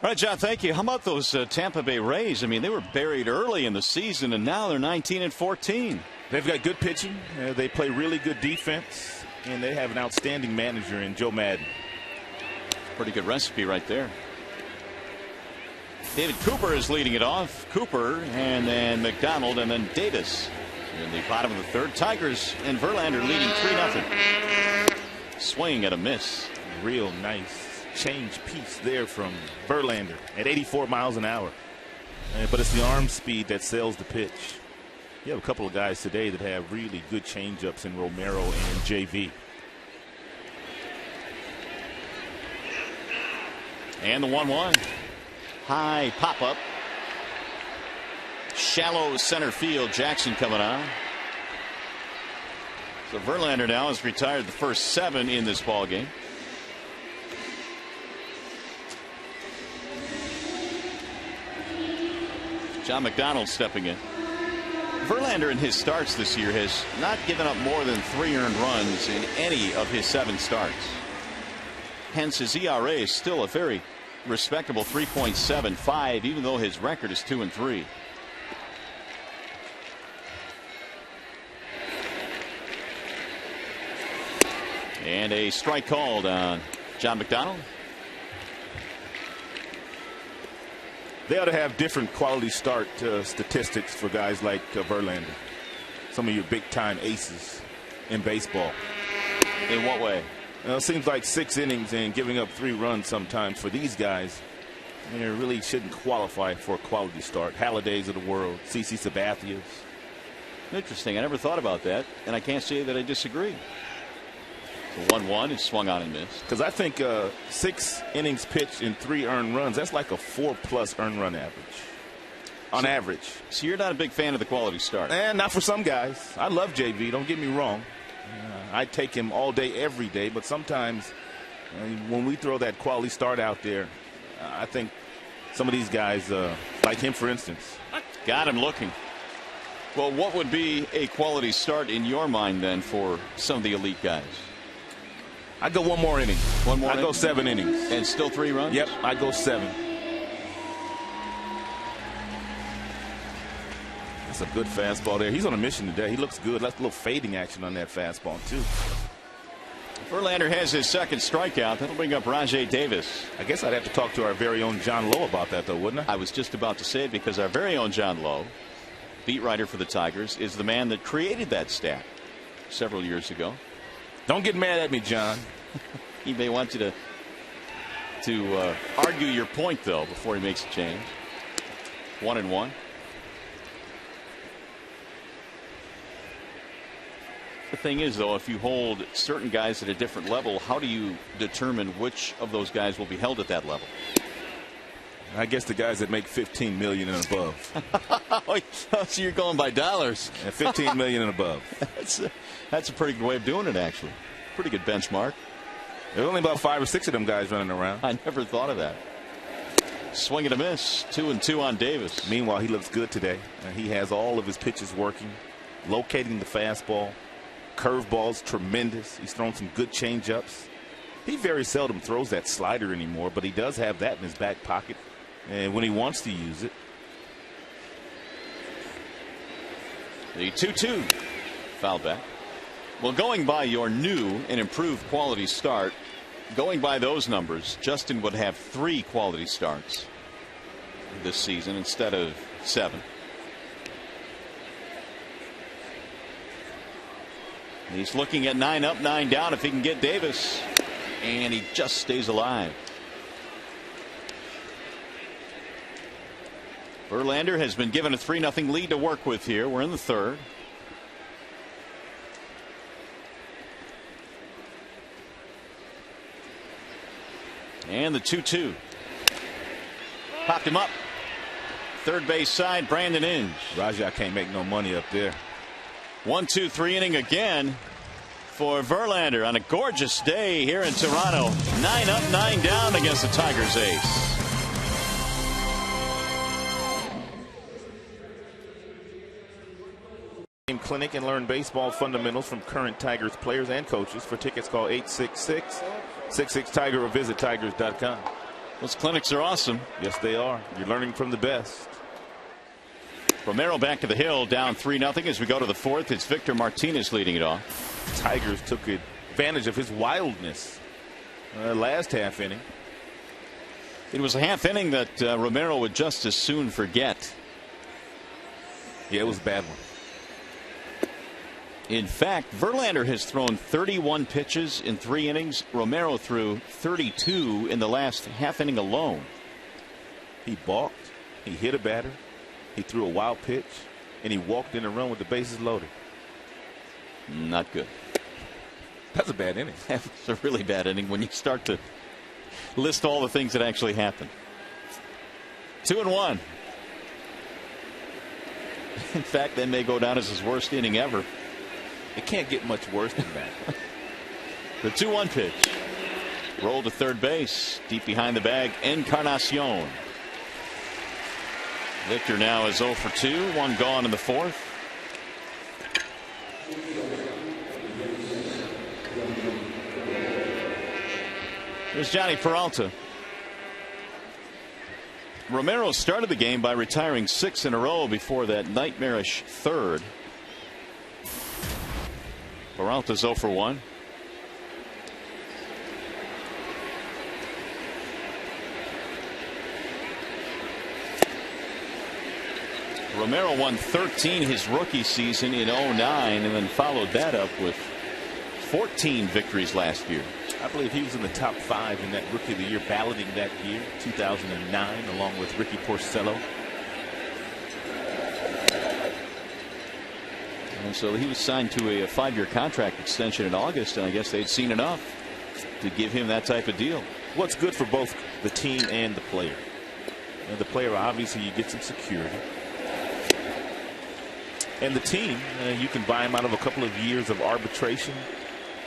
[SPEAKER 3] All right, John, thank you. How about those Tampa Bay Rays? I mean, they were buried early in the season, and now they're 19-14.
[SPEAKER 2] They've got good pitching. They play really good defense, and they have an outstanding manager in Joe Madden.
[SPEAKER 3] Pretty good recipe right there. David Cooper is leading it off. Cooper, and then McDonald, and then Davis in the bottom of the third. Tigers and Verlander leading 3-0. Swing and a miss.
[SPEAKER 2] Real nice change piece there from Verlander at 84 miles an hour. But it's the arm speed that sells the pitch. You have a couple of guys today that have really good changeups in Romero and JV.
[SPEAKER 3] And the 1-1. High pop up. Shallow center field. Jackson coming on. So Verlander now has retired the first 7 in this ball game. John McDonald stepping in. Verlander in his starts this year has not given up more than 3 earned runs in any of his 7 starts. Hence his ERA is still a very respectable 3.75, even though his record is 2-3. And a strike called on John McDonald.
[SPEAKER 2] They ought to have different quality start statistics for guys like Verlander. Some of your big-time aces in baseball.
[SPEAKER 3] In what way?
[SPEAKER 2] It seems like 6 innings and giving up 3 runs sometimes for these guys. They really shouldn't qualify for a quality start. Hallidays of the world, CC Sabathia's.
[SPEAKER 3] Interesting. I never thought about that, and I can't say that I disagree. So 1-1 is swung on and missed.
[SPEAKER 2] Because I think 6 innings pitched and 3 earned runs, that's like a 4+ earned run average. On average.
[SPEAKER 3] So you're not a big fan of the quality start?
[SPEAKER 2] And not for some guys. I love JV, don't get me wrong. I take him all day, every day, but sometimes when we throw that quality start out there, I think some of these guys, like him for instance.
[SPEAKER 3] Got him looking. Well, what would be a quality start in your mind then for some of the elite guys?
[SPEAKER 2] I go 1 more inning.
[SPEAKER 3] 1 more
[SPEAKER 2] I go 7 innings.
[SPEAKER 3] And still 3 runs?
[SPEAKER 2] Yep, I go 7. That's a good fastball there. He's on a mission today. He looks good. That's a little fading action on that fastball, too.
[SPEAKER 3] Verlander has his second strikeout. That'll bring up Rajai Davis.
[SPEAKER 2] I guess I'd have to talk to our very own John Lowe about that, though, wouldn't I?
[SPEAKER 3] I was just about to say it because our very own John Lowe, beat writer for the Tigers, is the man that created that stat several years ago.
[SPEAKER 2] Don't get mad at me, John.
[SPEAKER 3] He may want you to argue your point, though, before he makes a change. 1-1. The thing is, though, if you hold certain guys at a different level, how do you determine which of those guys will be held at that level?
[SPEAKER 2] I guess the guys that make $15 million and above.
[SPEAKER 3] So you're going by dollars.
[SPEAKER 2] And $15 million and above.
[SPEAKER 3] That's a pretty good way of doing it, actually. Pretty good benchmark.
[SPEAKER 2] There's only about 5 or 6 of them guys running around.
[SPEAKER 3] I never thought of that. Swing and a miss. 2-2 on Davis.
[SPEAKER 2] Meanwhile, he looks good today. He has all of his pitches working, locating the fastball. Curveball's tremendous. He's thrown some good changeups. He very seldom throws that slider anymore, but he does have that in his back pocket, and when he wants to use it.
[SPEAKER 3] The 2-2 foul back. Well, going by your new and improved quality start, going by those numbers, Justin would have 3 quality starts this season instead of 7. He's looking at 9 up, 9 down if he can get Davis. And he just stays alive. Verlander has been given a 3-0 lead to work with here. We're in the 3rd. And the 2-2. Popped him up. Third base side, Brandon Inge.
[SPEAKER 2] Rajai can't make no money up there.
[SPEAKER 3] 1-2-3 inning again for Verlander on a gorgeous day here in Toronto. 9 up, 9 down against the Tigers ace.
[SPEAKER 2] Clinic and learn baseball fundamentals from current Tigers players and coaches. For tickets, call 866-66-TIGER or visit tigers.com.
[SPEAKER 3] Those clinics are awesome.
[SPEAKER 2] Yes, they are. You're learning from the best.
[SPEAKER 3] Romero back to the hill, down 3-0 as we go to the 4th. It's Victor Martinez leading it off.
[SPEAKER 2] Tigers took advantage of his wildness last half inning.
[SPEAKER 3] It was a half inning that Romero would just as soon forget.
[SPEAKER 2] Yeah, it was a bad one.
[SPEAKER 3] In fact, Verlander has thrown 31 pitches in 3 innings. Romero threw 32 in the last half inning alone.
[SPEAKER 2] He balked. He hit a batter. He threw a wild pitch. And he walked in a run with the bases loaded.
[SPEAKER 3] Not good.
[SPEAKER 2] That's a bad inning.
[SPEAKER 3] That's a really bad inning when you start to list all the things that actually happened. 2-1. In fact, that may go down as his worst inning ever.
[SPEAKER 2] It can't get much worse than that.
[SPEAKER 3] The 2-1 pitch. Roll to third base. Deep behind the bag, Encarnacion. Victor now is 0 for 2. 1 gone in the 4th. There's Johnny Peralta. Romero started the game by retiring 6 in a row before that nightmarish 3rd. Peralta's 0 for 1. Romero won 13 his rookie season in 09 and then followed that up with 14 victories last year.
[SPEAKER 2] I believe he was in the top 5 in that Rookie of the Year balloting that year, 2009, along with Ricky Porcello.
[SPEAKER 3] And so he was signed to a 5-year contract extension in August, and I guess they'd seen enough to give him that type of deal.
[SPEAKER 2] What's good for both the team and the player. And the player, obviously, you get some security. And the team, you can buy him out of a couple of years of arbitration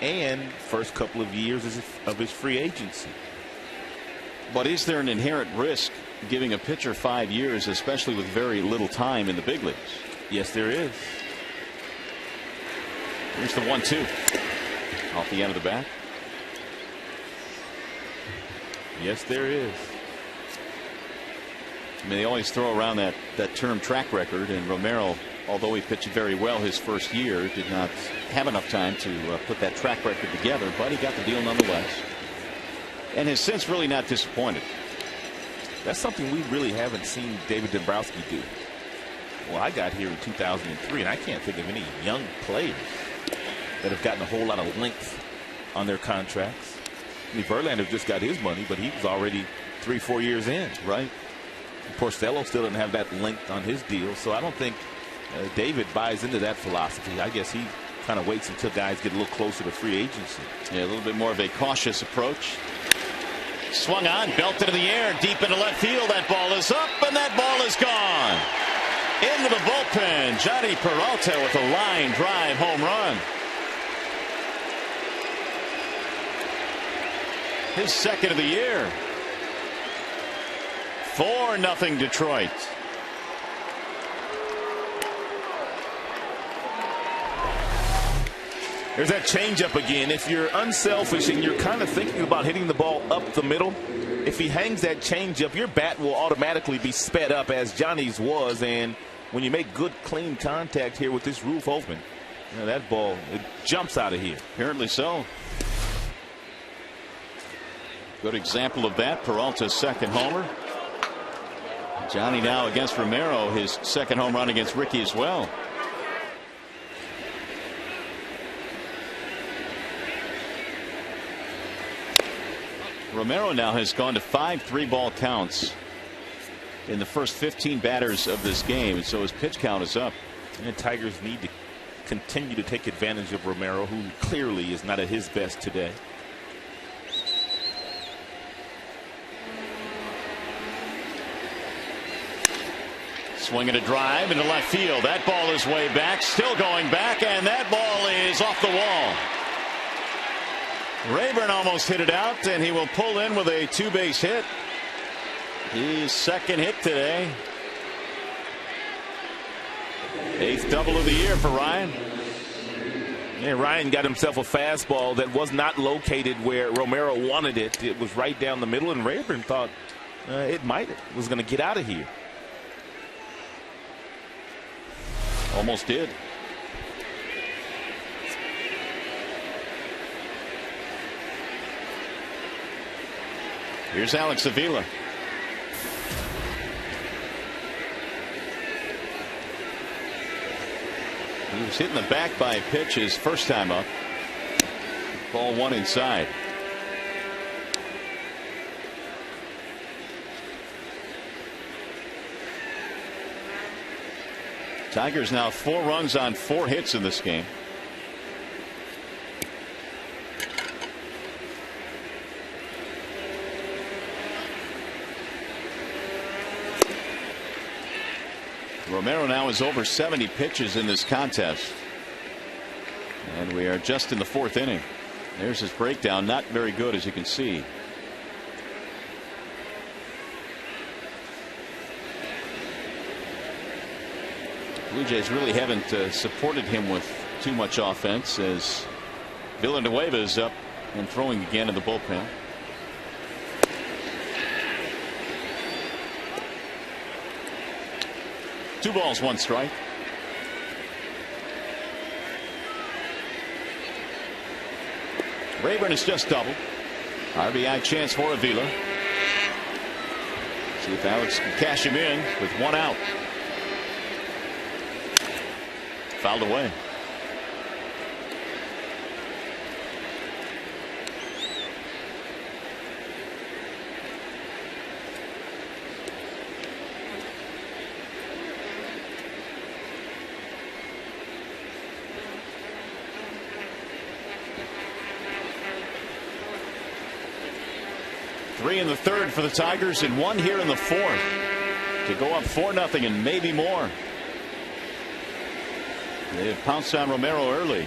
[SPEAKER 2] and first couple of years of his free agency.
[SPEAKER 3] But is there an inherent risk giving a pitcher 5 years, especially with very little time in the big leagues?
[SPEAKER 2] Yes, there is.
[SPEAKER 3] Here's the 1-2 off the end of the bat.
[SPEAKER 2] Yes, there is.
[SPEAKER 3] I mean, they always throw around that term track record, and Romero, although he pitched very well his first year, did not have enough time to put that track record together, but he got the deal nonetheless and has since really not disappointed.
[SPEAKER 2] That's something we really haven't seen David Dombrowski do. Well, I got here in 2003, and I can't think of any young players that have gotten a whole lot of length on their contracts. I mean, Verlander just got his money, but he was already 3-4 years in.
[SPEAKER 3] Right.
[SPEAKER 2] Porcello still doesn't have that length on his deal, so I don't think David buys into that philosophy. I guess he kind of waits until guys get a little closer to free agency.
[SPEAKER 3] Yeah, a little bit more of a cautious approach. Swung on, belted in the air, deep into left field. That ball is up, and that ball is gone. Into the bullpen, Johnny Peralta with a line drive home run. His second of the year. 4-0 Detroit.
[SPEAKER 2] There's that changeup again. If you're unselfish and you're kind of thinking about hitting the ball up the middle, if he hangs that changeup, your bat will automatically be sped up, as Johnny's was. And when you make good, clean contact here with this roof open, you know, that ball, it jumps out of here.
[SPEAKER 3] Apparently so. Good example of that. Peralta's second homer. Johnny now against Romero, his second home run against Ricky as well. Romero now has gone to 5 3-ball counts in the first 15 batters of this game, and so his pitch count is up.
[SPEAKER 2] And the Tigers need to continue to take advantage of Romero, who clearly is not at his best today.
[SPEAKER 3] Swinging a drive into left field. That ball is way back, still going back, and that ball is off the wall. Rayburn almost hit it out, and he will pull in with a 2-base hit. His second hit today. 8th double of the year for Ryan.
[SPEAKER 2] Yeah, Ryan got himself a fastball that was not located where Romero wanted it. It was right down the middle, and Rayburn thought it was going to get out of here.
[SPEAKER 3] Almost did. Here's Alex Avila. He was hit in the back by a pitch his first time up. Ball one inside. Tigers now 4 runs on 4 hits in this game. Romero now is over 70 pitches in this contest. And we are just in the 4th inning. There's his breakdown. Not very good, as you can see. Blue Jays really haven't supported him with too much offense, as Villanueva is up and throwing again in the bullpen. Two balls, 1 strike. Rayburn is just doubled. RBI chance for Avila. See if Alex can cash him in with 1 out. Fouled away. Three in the third for the Tigers and one here in the fourth to go up 4-0 and maybe more. They have pounced on Romero early.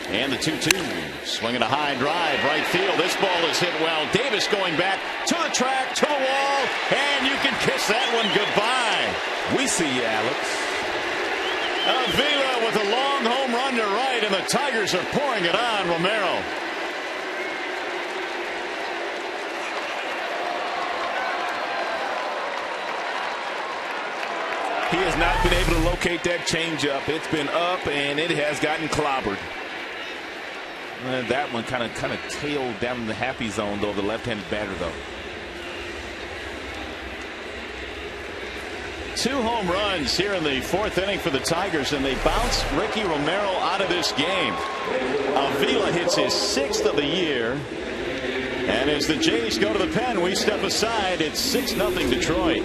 [SPEAKER 3] And the 2-2. Swinging a high drive, right field. This ball is hit well. Davis going back to the track, to the wall, and you can kiss that one goodbye.
[SPEAKER 2] We see you, Alex.
[SPEAKER 3] Avila with a long home run to right, and the Tigers are pouring it on Romero.
[SPEAKER 2] He has not been able to locate that changeup. It's been up, and it has gotten clobbered. That one kind of tailed down in the happy zone, though, the left-handed batter, though.
[SPEAKER 3] 2 home runs here in the fourth inning for the Tigers, and they bounce Ricky Romero out of this game. Avila hits his 6th of the year. And as the Jays go to the pen, we step aside. It's 6-0 Detroit.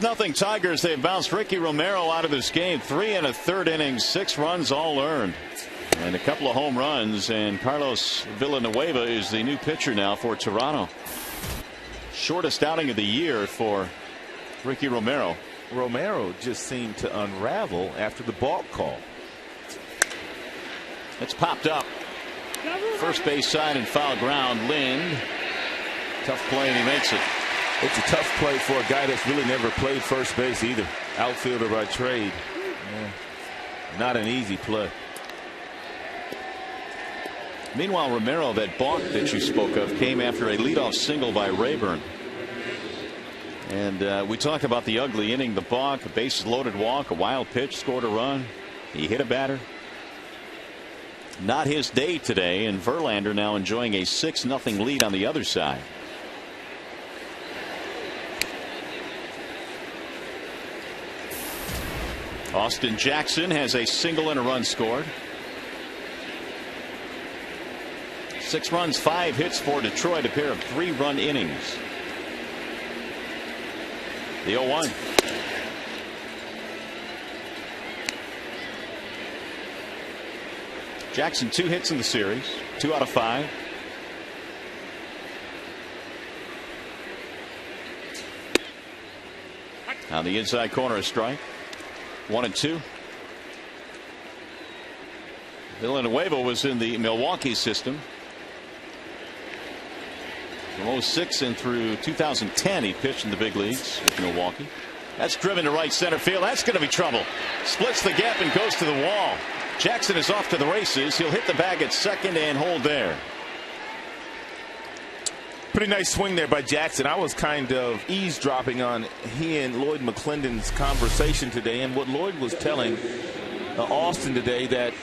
[SPEAKER 3] Nothing Tigers. They've bounced Ricky Romero out of this game. 3 1/3 innings, 6 runs all earned, and a couple of home runs. And Carlos Villanueva is the new pitcher now for Toronto. Shortest outing of the year for Ricky Romero.
[SPEAKER 2] Romero just seemed to unravel after the balk call.
[SPEAKER 3] It's popped up. First base side and foul ground. Lind. Tough play, and he makes it.
[SPEAKER 2] It's a tough play for a guy that's really never played first base either. Outfielder by trade. Yeah. Not an easy play.
[SPEAKER 3] Meanwhile, Romero, that balk that you spoke of, came after a leadoff single by Rayburn. And we talked about the ugly inning, the balk, a bases loaded walk, a wild pitch, scored a run. He hit a batter. Not his day today, and Verlander now enjoying a 6-0 lead on the other side. Austin Jackson has a single and a run scored. 6 runs, 5 hits for Detroit, a pair of 3-run innings. The 0-1. Jackson 2 hits in the series, 2 out of 5. On the inside corner, a strike. 1-2. Villanueva was in the Milwaukee system from 06 and through 2010. He pitched in the big leagues with Milwaukee. That's driven to right center field. That's going to be trouble. Splits the gap and goes to the wall. Jackson is off to the races. He'll hit the bag at second and hold there.
[SPEAKER 2] Pretty nice swing there by Jackson. I was kind of eavesdropping on he and Lloyd McClendon's conversation today, and what Lloyd was telling Austin today, that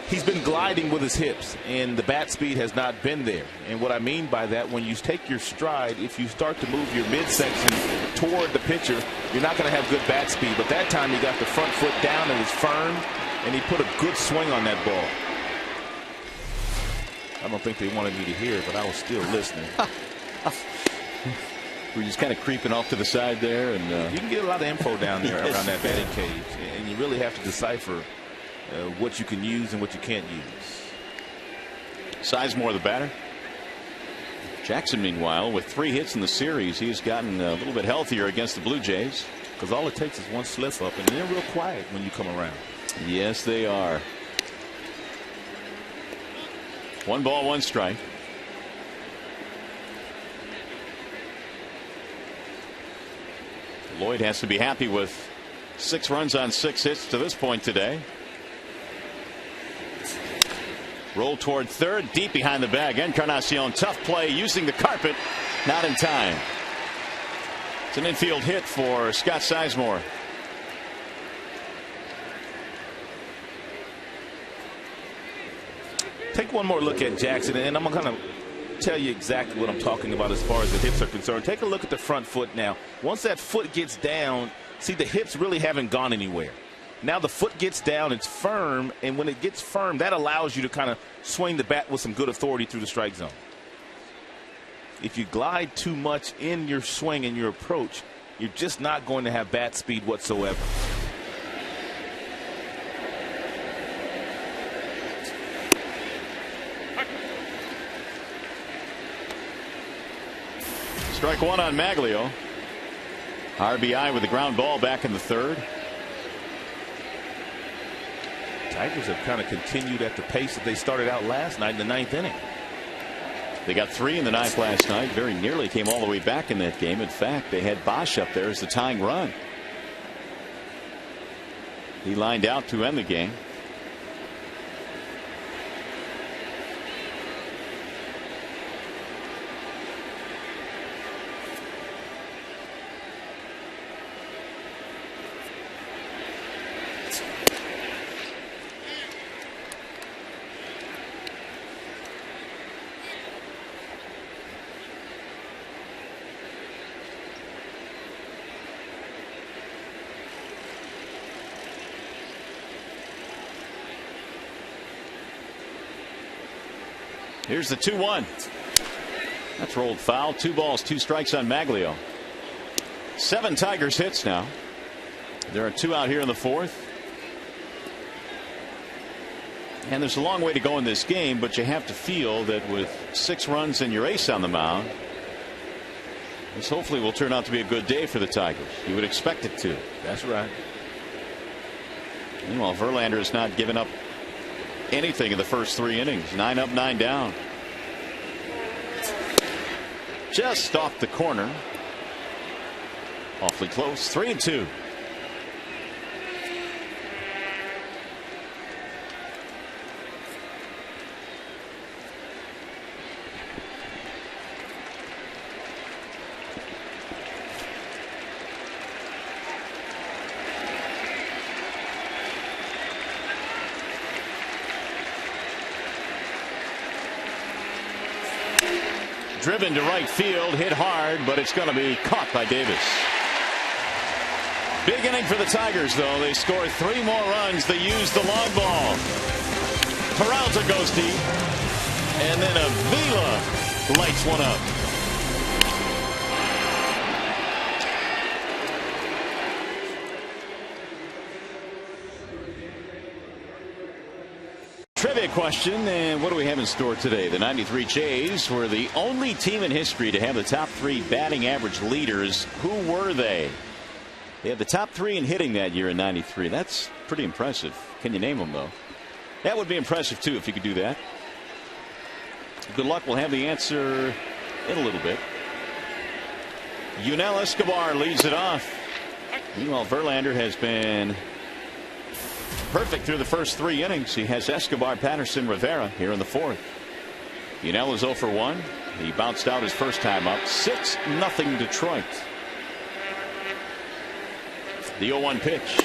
[SPEAKER 2] he's been gliding with his hips and the bat speed has not been there. And what I mean by that, when you take your stride, if you start to move your midsection toward the pitcher, you're not going to have good bat speed. But that time he got the front foot down and was firm, and he put a good swing on that ball. I don't think they wanted me to hear it, but I was still listening.
[SPEAKER 3] We're just kind of creeping off to the side there, and
[SPEAKER 2] you can get a lot of info down there around that batting cage, and you really have to decipher what you can use and what you can't use.
[SPEAKER 3] Sizemore the batter. Jackson, meanwhile, with 3 hits in the series, he's gotten a little bit healthier against the Blue Jays.
[SPEAKER 2] Because all it takes is one slip up, and they're real quiet when you come around.
[SPEAKER 3] Yes, they are. 1 ball, 1 strike. Lloyd has to be happy with 6 runs on 6 hits to this point today. Roll toward third, deep behind the bag. Encarnacion, tough play, using the carpet, not in time. It's an infield hit for Scott Sizemore.
[SPEAKER 2] Take one more look at Jackson, and I'm going to tell you exactly what I'm talking about as far as the hips are concerned. Take a look at the front foot now. Once that foot gets down, see, the hips really haven't gone anywhere. Now the foot gets down, it's firm, and when it gets firm, that allows you to kind of swing the bat with some good authority through the strike zone. If you glide too much in your swing and your approach, you're just not going to have bat speed whatsoever.
[SPEAKER 3] Strike one on Maglio. RBI with the ground ball back in the third.
[SPEAKER 2] Tigers have kind of continued at the pace that they started out last night in the 9th inning.
[SPEAKER 3] They got 3 in the 9th last night. Very nearly came all the way back in that game. In fact, they had Bosch up there as the tying run. He lined out to end the game. Here's the 2-1. That's rolled foul. 2 balls, 2 strikes on Maglio. 7 Tigers hits now. There are 2 out here in the 4th. And there's a long way to go in this game, but you have to feel that with 6 runs and your ace on the mound, this hopefully will turn out to be a good day for the Tigers. You would expect it to.
[SPEAKER 2] That's right.
[SPEAKER 3] Meanwhile, Verlander has not given up anything in the first 3 innings. 9 up, 9 down. Just off the corner. Awfully close. 3-2. Driven to right field, hit hard, but it's going to be caught by Davis. Big inning for the Tigers, though. They score 3 more runs. They use the long ball. Peralta goes deep, and then Avila lights one up. Trivia question, and what do we have in store today? The 93 Jays were the only team in history to have the top 3 batting average leaders. Who were they? They had the top 3 in hitting that year in 93. That's pretty impressive. Can you name them, though? That would be impressive, too, if you could do that. Good luck. We'll have the answer in a little bit. Yunel Escobar leads it off. Meanwhile, Verlander has been perfect through the first 3 innings. He has Escobar, Patterson, Rivera here in the 4th. Yunel is 0 for 1. He bounced out his first time up. 6-0 Detroit. The 0-1 pitch.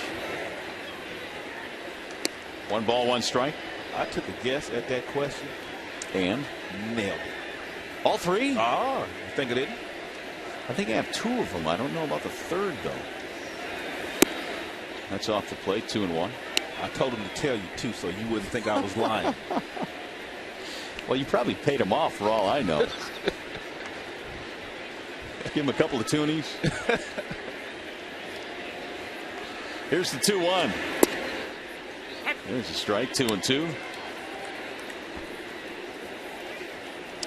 [SPEAKER 3] 1 ball, 1 strike.
[SPEAKER 2] I took a guess at that question
[SPEAKER 3] and
[SPEAKER 2] nailed it.
[SPEAKER 3] All 3?
[SPEAKER 2] Oh, you think it didn't?
[SPEAKER 3] I think I have 2 of them. I don't know about the 3rd, though. That's off the plate. 2-1.
[SPEAKER 2] I told him to tell you, too, so you wouldn't think I was lying.
[SPEAKER 3] Well, you probably paid him off for all I know. Give him a couple of toonies. Here's the 2-1. There's a strike. 2-2.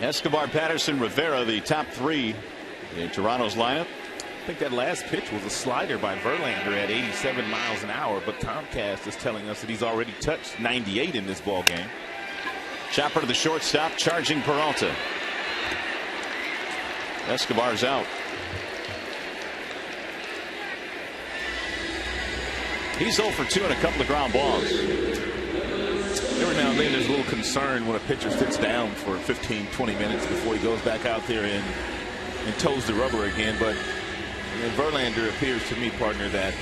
[SPEAKER 3] Escobar, Patterson, Rivera, the top 3 in Toronto's lineup.
[SPEAKER 2] I think that last pitch was a slider by Verlander at 87 miles an hour, but Comcast is telling us that he's already touched 98 in this ball game.
[SPEAKER 3] Chopper to the shortstop, charging Peralta. Escobar's out. He's 0 for 2 and a couple of ground balls.
[SPEAKER 2] Every now and then there's a little concern when a pitcher sits down for 15, 20 minutes before he goes back out there and toes the rubber again. But Verlander appears to me, partner, that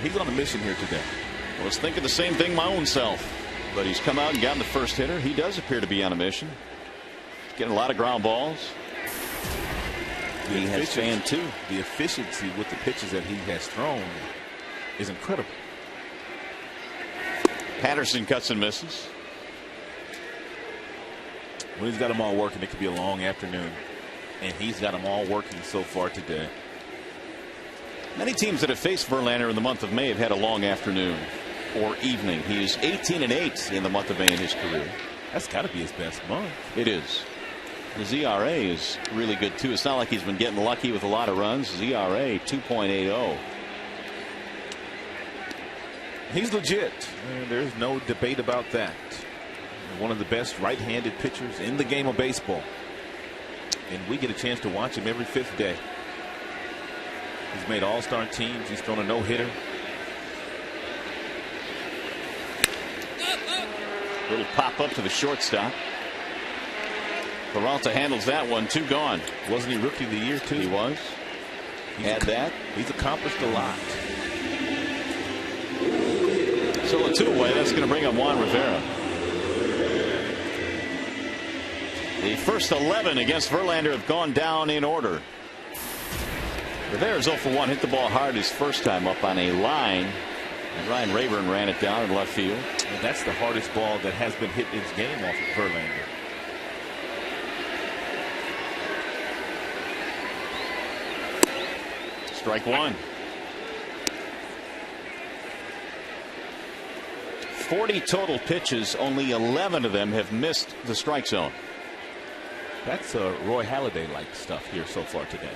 [SPEAKER 2] he's on a mission here today.
[SPEAKER 3] I was thinking the same thing my own self. But he's come out and gotten the first hitter. He does appear to be on a mission. He's getting a lot of ground balls. He has fanned too.
[SPEAKER 2] The efficiency with the pitches that he has thrown is incredible.
[SPEAKER 3] Patterson cuts and misses.
[SPEAKER 2] When he's got them all working, it could be a long afternoon. And he's got them all working so far today.
[SPEAKER 3] Many teams that have faced Verlander in the month of May have had a long afternoon or evening. He's 18-8 in the month of May in his career.
[SPEAKER 2] That's got to be his best month.
[SPEAKER 3] It is. His ERA is really good too. It's not like he's been getting lucky with a lot of runs. His ERA 2.80.
[SPEAKER 2] He's legit. There's no debate about that. One of the best right-handed pitchers in the game of baseball. And we get a chance to watch him every 5th day. He's made all-star teams. He's thrown a no-hitter.
[SPEAKER 3] Little pop up to the shortstop. Peralta handles that one. 2 gone.
[SPEAKER 2] Wasn't he Rookie of the Year too?
[SPEAKER 3] He was.
[SPEAKER 2] He's accomplished a lot.
[SPEAKER 3] So a 2 away. That's going to bring up Juan Rivera. The first 11 against Verlander have gone down in order. Rivera's 0 for 1. Hit the ball hard his first time up on a line. And Ryan Rayburn ran it down in left field.
[SPEAKER 2] And that's the hardest ball that has been hit in his game off of Verlander.
[SPEAKER 3] Strike 1. 40 total pitches. Only 11 of them have missed the strike zone.
[SPEAKER 2] That's Roy Halladay-like stuff here so far today.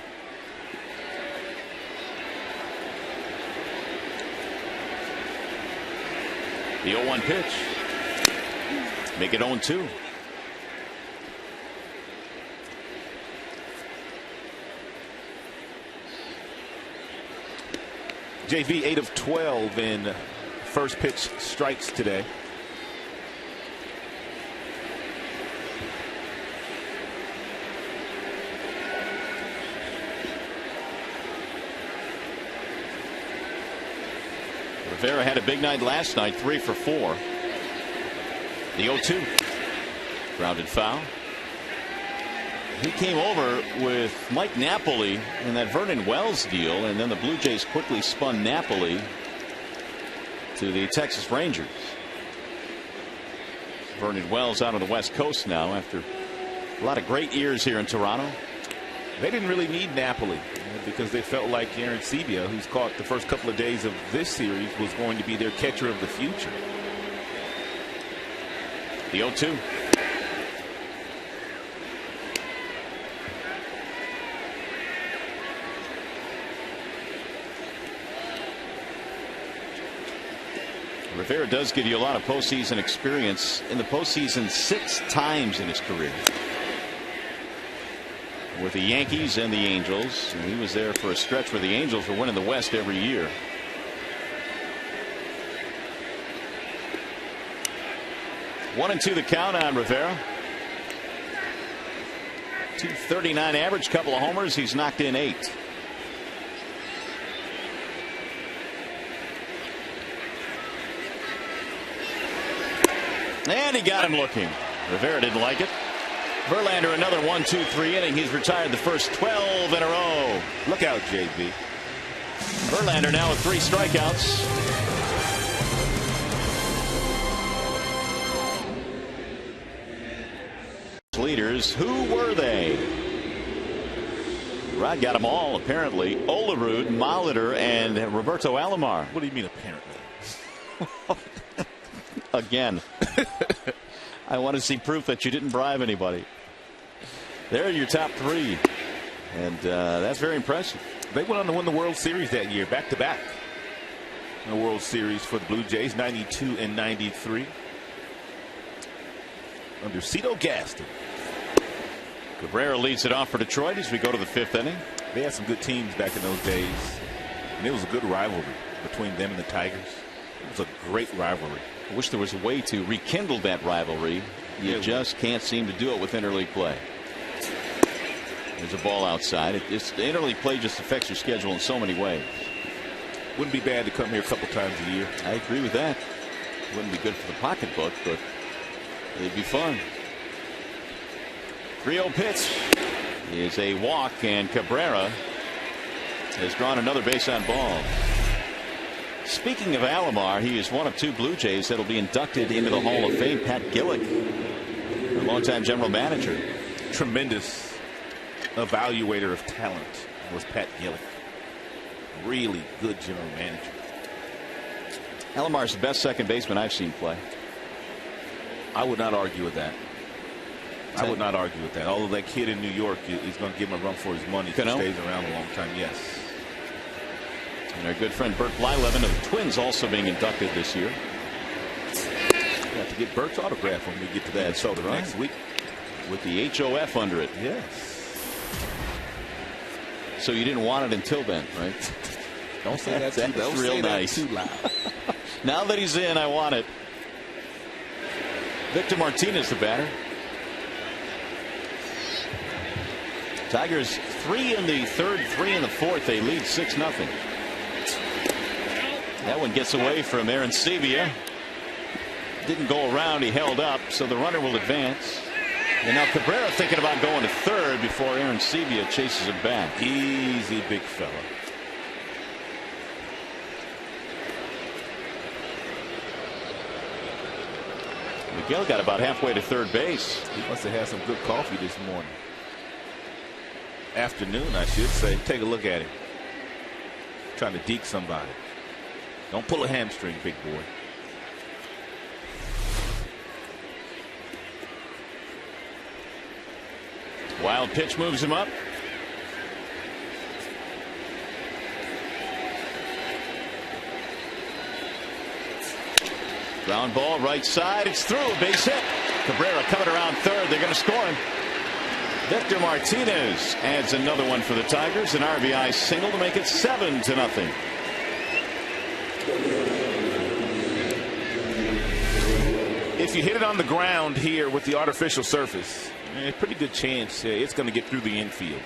[SPEAKER 3] The 0-1 pitch. Make it 0-2.
[SPEAKER 2] JV 8 of 12 in first pitch strikes today.
[SPEAKER 3] Rivera had a big night last night, 3 for 4. The 0-2. Grounded foul. He came over with Mike Napoli in that Vernon Wells deal, and then the Blue Jays quickly spun Napoli to the Texas Rangers. Vernon Wells out on the West Coast now after a lot of great years here in Toronto.
[SPEAKER 2] They didn't really need Napoli because they felt like Aaron Sebia, who's caught the first couple of days of this series, was going to be their catcher of the future.
[SPEAKER 3] The 0-2. Rivera does give you a lot of postseason experience. In the postseason 6 times in his career. With the Yankees and the Angels. And he was there for a stretch where the Angels were winning the West every year. One and 2 the count on Rivera. .239 average, couple of homers. He's knocked in 8. And he got him looking. Rivera didn't like it. Verlander another 1-2-3 inning. He's retired the first 12 in a row.
[SPEAKER 2] Look out, JB.
[SPEAKER 3] Verlander now with 3 strikeouts. Leaders, who were they? Rod got them all apparently. Olerud, Molitor, and Roberto Alomar.
[SPEAKER 2] What do you mean apparently?
[SPEAKER 3] Again. I want to see proof that you didn't bribe anybody. There are your top 3. And that's very impressive.
[SPEAKER 2] They went on to win the World Series that year, back-to-back. The World Series for the Blue Jays, 92 and 93. Under Cito Gaston.
[SPEAKER 3] Cabrera leads it off for Detroit as we go to the 5th inning.
[SPEAKER 2] They had some good teams back in those days, and it was a good rivalry. between them and the Tigers. It was a great rivalry.
[SPEAKER 3] I wish there was a way to rekindle that rivalry. You just can't seem to do it with interleague play. There's a ball outside. The interleague play just affects your schedule in so many ways.
[SPEAKER 2] Wouldn't be bad to come here a couple times a year.
[SPEAKER 3] I agree with that. Wouldn't be good for the pocketbook, but it'd be fun. 3-0 pitch is a walk, and Cabrera has drawn another base on ball. Speaking of Alomar, he is one of 2 Blue Jays that will be inducted into the Hall of Fame. Pat Gillick, a longtime general manager.
[SPEAKER 2] Tremendous evaluator of talent was Pat Gillick. Really good general manager.
[SPEAKER 3] Alomar's the best second baseman I've seen play.
[SPEAKER 2] I would not argue with that. I would not argue with that. Although that kid in New York is going to give him a run for his money if he stays around a long time. Yes.
[SPEAKER 3] And our good friend Bert Blyleven of the Twins also being inducted this year.
[SPEAKER 2] We have to get Bert's autograph when we get to Minnesota next week.
[SPEAKER 3] With the HOF under it.
[SPEAKER 2] Yes.
[SPEAKER 3] So you didn't want it until then, right?
[SPEAKER 2] Don't say that too loud.
[SPEAKER 3] That's real nice.
[SPEAKER 2] Too loud.
[SPEAKER 3] Now that he's in, I want it. Victor Martinez, the batter. Tigers 3 in the third, 3 in the fourth. They lead 6-0. That one gets away from Aaron Sevilla. Didn't go around. He held up, so the runner will advance. And now Cabrera thinking about going to third before Aaron Sevilla chases him back.
[SPEAKER 2] Easy, big fella.
[SPEAKER 3] Miguel got about halfway to third base.
[SPEAKER 2] He must have had some good coffee this morning. Afternoon, I should say. Take a look at him. Trying to deke somebody. Don't pull a hamstring, big boy.
[SPEAKER 3] Wild pitch moves him up. Ground ball right side. It's through. Base hit. Cabrera coming around third. They're going to score him. Victor Martinez adds another one for the Tigers. An RBI single to make it 7-0.
[SPEAKER 2] If you hit it on the ground here with the artificial surface, a pretty good chance it's going to get through the infield.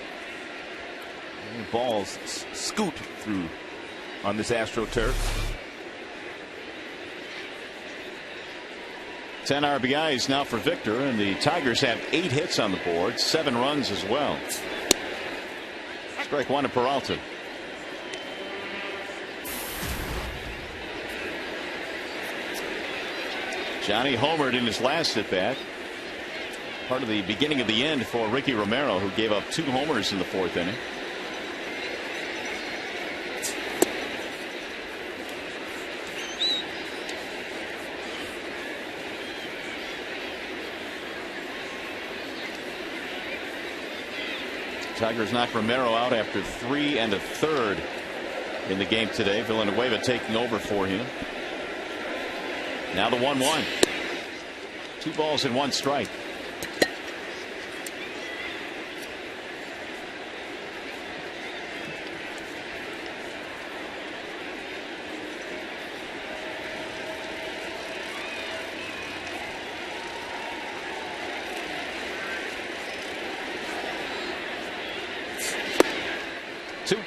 [SPEAKER 2] And balls scoot through on this AstroTurf.
[SPEAKER 3] 10 RBIs now for Victor, and the Tigers have 8 hits on the board, 7 runs as well. Strike one to Peralta. Johnny homered in his last at bat. Part of the beginning of the end for Ricky Romero, who gave up 2 homers in the 4th inning. Tigers knock Romero out after 3 1/3 in the game today. Villanueva taking over for him. Now the 1-1. 2 balls and 1 strike.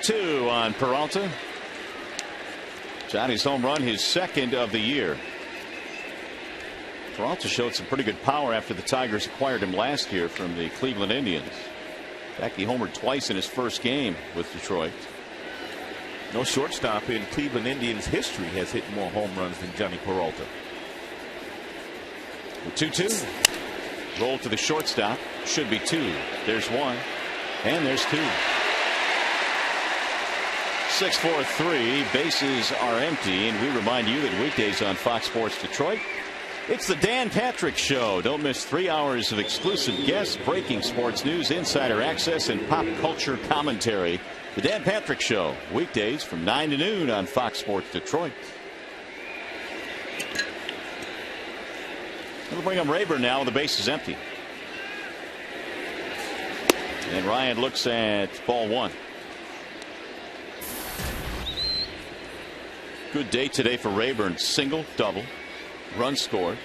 [SPEAKER 3] Two on Peralta. Johnny's home run, his 2nd of the year. Peralta showed some pretty good power after the Tigers acquired him last year from the Cleveland Indians. In fact, he homered twice in his first game with Detroit.
[SPEAKER 2] No shortstop in Cleveland Indians history has hit more home runs than Johnny Peralta.
[SPEAKER 3] The 2-2. Roll to the shortstop. Should be 2. There's 1. And there's 2. 6-4-3. Bases are empty, and we remind you that weekdays on Fox Sports Detroit, it's the Dan Patrick Show. Don't miss 3 hours of exclusive guests, breaking sports news, insider access, and pop culture commentary. The Dan Patrick Show, weekdays from 9 to noon on Fox Sports Detroit. We'll bring up Rayburn now, the base is empty. And Ryan looks at ball 1. Good day today for Rayburn. Single, double, run scored.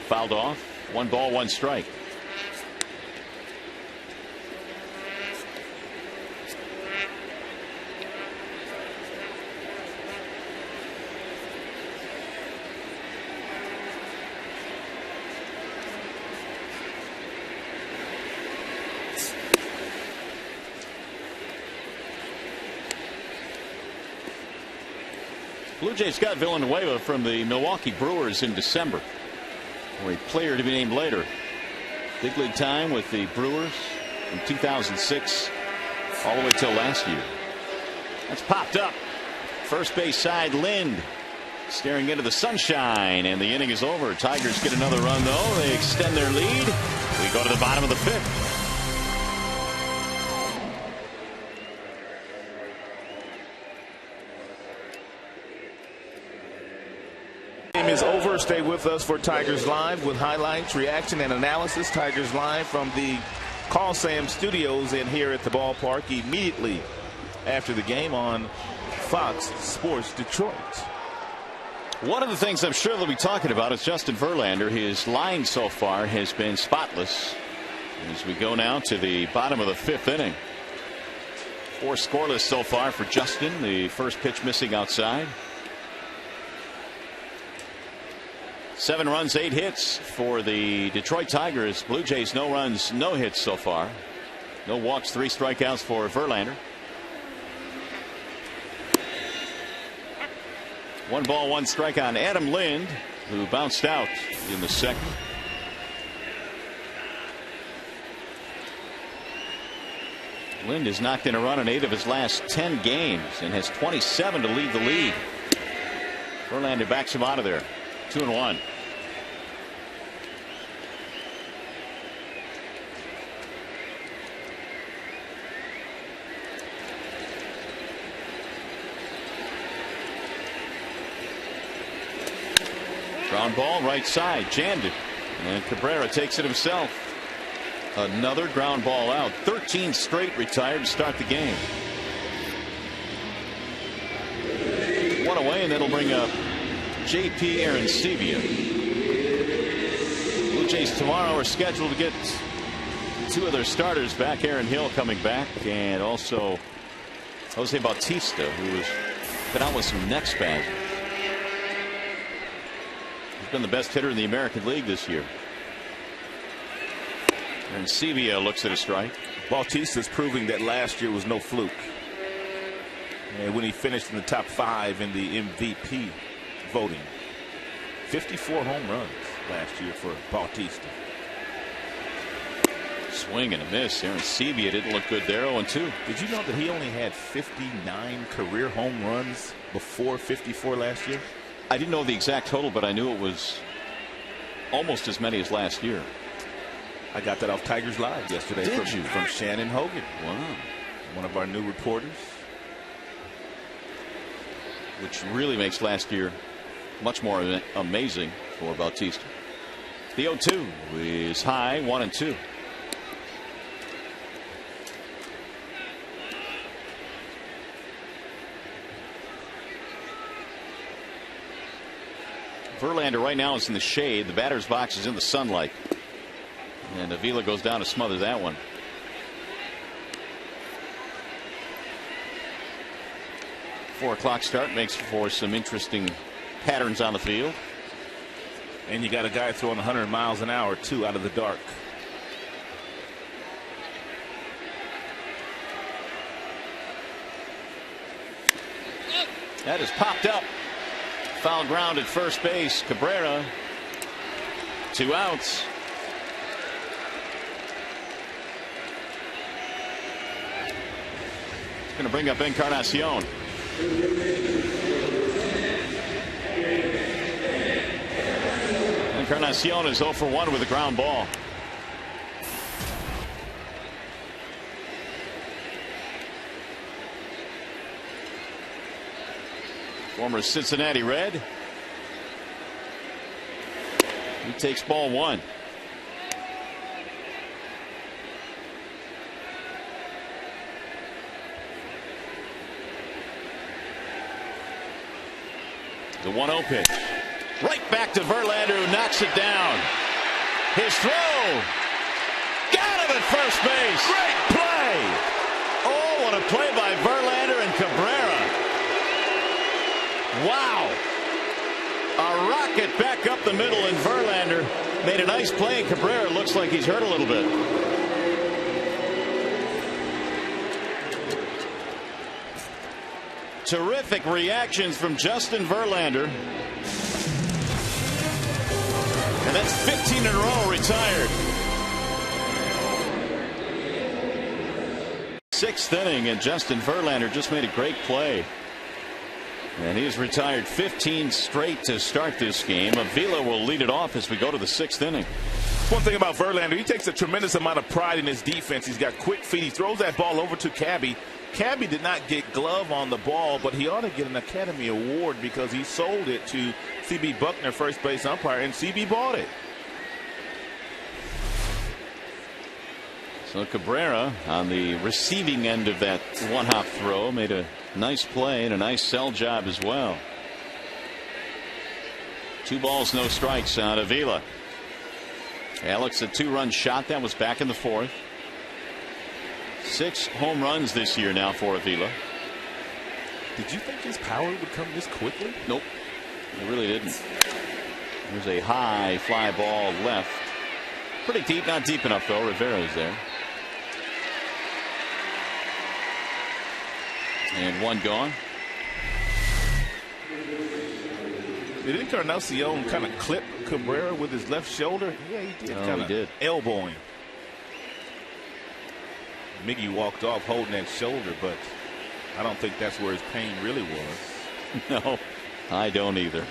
[SPEAKER 3] Fouled off. 1 ball, 1 strike. Blue Jays got Villanueva from the Milwaukee Brewers in December, or a player to be named later. Big league time with the Brewers from 2006 all the way till last year. That's popped up. First base side, Lind staring into the sunshine, and the inning is over. Tigers get another run, though. They extend their lead. We go to the bottom of the 5th.
[SPEAKER 2] Is over. Stay with us for Tigers Live with highlights, reaction, and analysis. Tigers Live from the Coliseum Studios in here at the ballpark immediately after the game on Fox Sports Detroit.
[SPEAKER 3] One of the things I'm sure they'll be talking about is Justin Verlander. His line so far has been spotless as we go now to the bottom of the 5th inning. 4 scoreless so far for Justin. The first pitch missing outside. 7 runs, 8 hits for the Detroit Tigers. Blue Jays, no runs, no hits so far. No walks, 3 strikeouts for Verlander. 1 ball, 1 strike on Adam Lind, who bounced out in the 2nd. Lind has knocked in a run in 8 of his last 10 games and has 27 to lead the league. Verlander backs him out of there. 2-1. Ground ball right side, jammed it, and Cabrera takes it himself. Another ground ball out. 13 straight retired to start the game. 1 away, and that'll bring up J.P. Arancibia. Blue Jays tomorrow are scheduled to get 2 of their starters back. Aaron Hill coming back, and also Jose Bautista, who has been out with some neck spasms. He's been the best hitter in the American League this year. Arancibia looks at a strike.
[SPEAKER 2] Bautista's proving that last year was no fluke. And when he finished in the top 5 in the MVP voting, 54 home runs last year for Bautista.
[SPEAKER 3] Swing and a miss. Arancibia didn't look good there. 0-2.
[SPEAKER 2] Did you know that he only had 59 career home runs before 54 last year?
[SPEAKER 3] I didn't know the exact total, but I knew it was almost as many as last year.
[SPEAKER 2] I got that off Tigers Live yesterday.
[SPEAKER 3] Did you?
[SPEAKER 2] From Shannon Hogan.
[SPEAKER 3] Wow.
[SPEAKER 2] One of our new reporters.
[SPEAKER 3] Which really makes last year much more amazing for Bautista. The 0-2 is high, 1-2. Verlander right now is in the shade. The batter's box is in the sunlight. And Avila goes down to smother that one. Four o'clock start makes for some interesting patterns on the field.
[SPEAKER 2] And you got a guy throwing 100 miles an hour, too, out of the dark.
[SPEAKER 3] That is popped up. Foul ground at first base. Cabrera. 2 outs. It's going to bring up Encarnacion. Encarnacion is 0 for 1 with a ground ball. Former Cincinnati Red. He takes ball 1. The 1-0 pitch. Right back to Verlander, who knocks it down. His throw. Got him at first base.
[SPEAKER 2] Great play.
[SPEAKER 3] Oh, what a play by Verlander and Cabrera. Wow. A rocket back up the middle, and Verlander made a nice play. Cabrera looks like he's hurt a little bit. Terrific reactions from Justin Verlander. And that's 15 in a row retired. Sixth inning, and Justin Verlander just made a great play. And he's retired 15 straight to start this game. Avila will lead it off as we go to the sixth inning.
[SPEAKER 2] One thing about Verlander, he takes a tremendous amount of pride in his defense. He's got quick feet. He throws that ball over to Cabby. Cabby did not get glove on the ball, but he ought to get an Academy Award because he sold it to C.B. Buckner, first base umpire, and C.B. bought it.
[SPEAKER 3] So Cabrera on the receiving end of that one-hop throw made a nice play and a nice sell job as well. 2 balls, no strikes on Avila. Alex, a 2-run shot that was back in the 4th. 6 home runs this year now for Avila.
[SPEAKER 2] Did you think his power would come this quickly?
[SPEAKER 3] Nope, it really didn't. There's a high fly ball left. Pretty deep, not deep enough though. Rivera's there. And 1 gone.
[SPEAKER 2] Did Encarnacion kind of clip Cabrera with his left shoulder? Yeah, he did.
[SPEAKER 3] Oh, he did.
[SPEAKER 2] Elbowing. Miggy walked off holding that shoulder, but I don't think that's where his pain really was.
[SPEAKER 3] No, I don't either.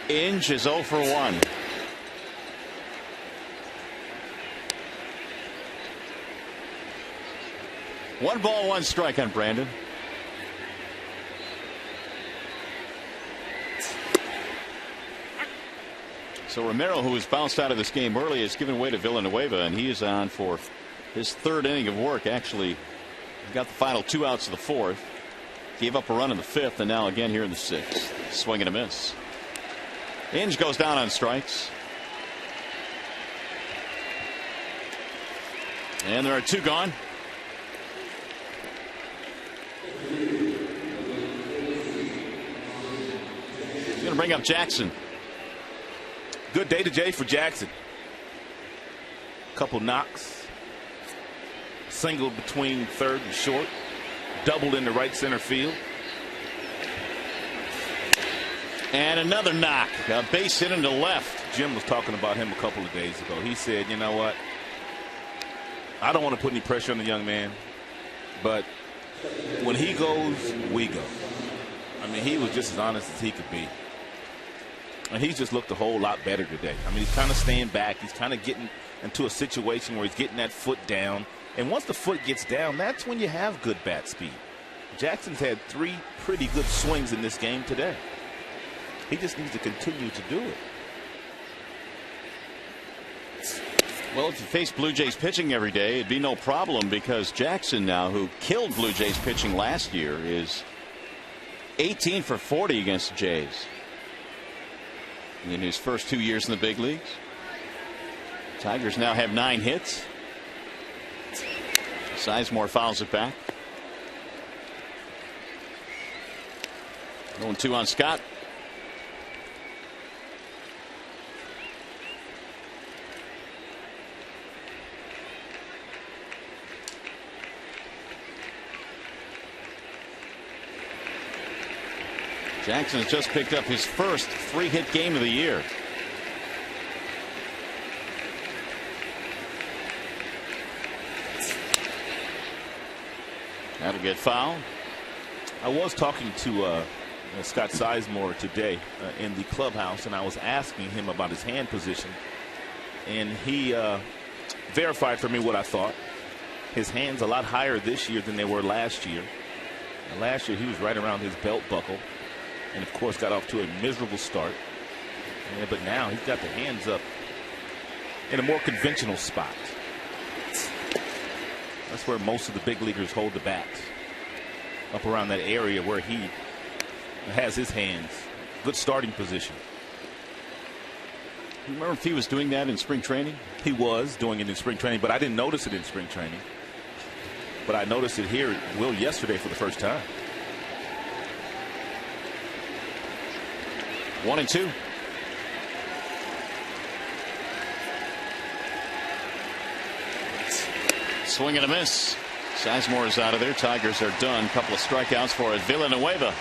[SPEAKER 3] Inge is 0 for 1. One ball, 1 strike on Brandon. So Romero, who was bounced out of this game early, has given way to Villanueva, and he is on for his 3rd inning of work. Actually, got the final 2 outs of the 4th. Gave up a run in the 5th, and now again here in the 6th. Swing and a miss. Inge goes down on strikes. And there are 2 gone. He's going to bring up Jackson.
[SPEAKER 2] Good day today for Jackson. Couple knocks. Single between third and short. Doubled into right center field.
[SPEAKER 3] And another knock. A base hit into left.
[SPEAKER 2] Jim was talking about him a couple of days ago. He said, you know what? I don't want to put any pressure on the young man, but when he goes, we go. I mean, he was just as honest as he could be. And he's just looked a whole lot better today. I mean, he's kind of staying back. He's kind of getting into a situation where he's getting that foot down. And once the foot gets down, that's when you have good bat speed. Jackson's had 3 pretty good swings in this game today. He just needs to continue to do it.
[SPEAKER 3] Well, if you face Blue Jays pitching every day, it'd be no problem, because Jackson now, who killed Blue Jays pitching last year, is 18 for 40 against the Jays in his first 2 years in the big leagues. Tigers now have 9 hits. Sizemore fouls it back. 0-2 on Scott. Jackson has just picked up his first 3-hit game of the year. That'll get fouled.
[SPEAKER 2] I was talking to Scott Sizemore today in the clubhouse, and I was asking him about his hand position, and he verified for me what I thought. His hands a lot higher this year than they were last year. And last year he was right around his belt buckle, and of course got off to a miserable start. Yeah, but now he's got the hands up in a more conventional spot. That's where most of the big leaguers hold the bats. Up around that area where he has his hands. Good starting position.
[SPEAKER 3] Remember if he was doing that in spring training?
[SPEAKER 2] He was doing it in spring training, but I didn't notice it in spring training. But I noticed it here, Will, yesterday for the first time.
[SPEAKER 3] 1-2. Swing and a miss. Sizemore is out of there. Tigers are done. Couple of strikeouts for Villanueva.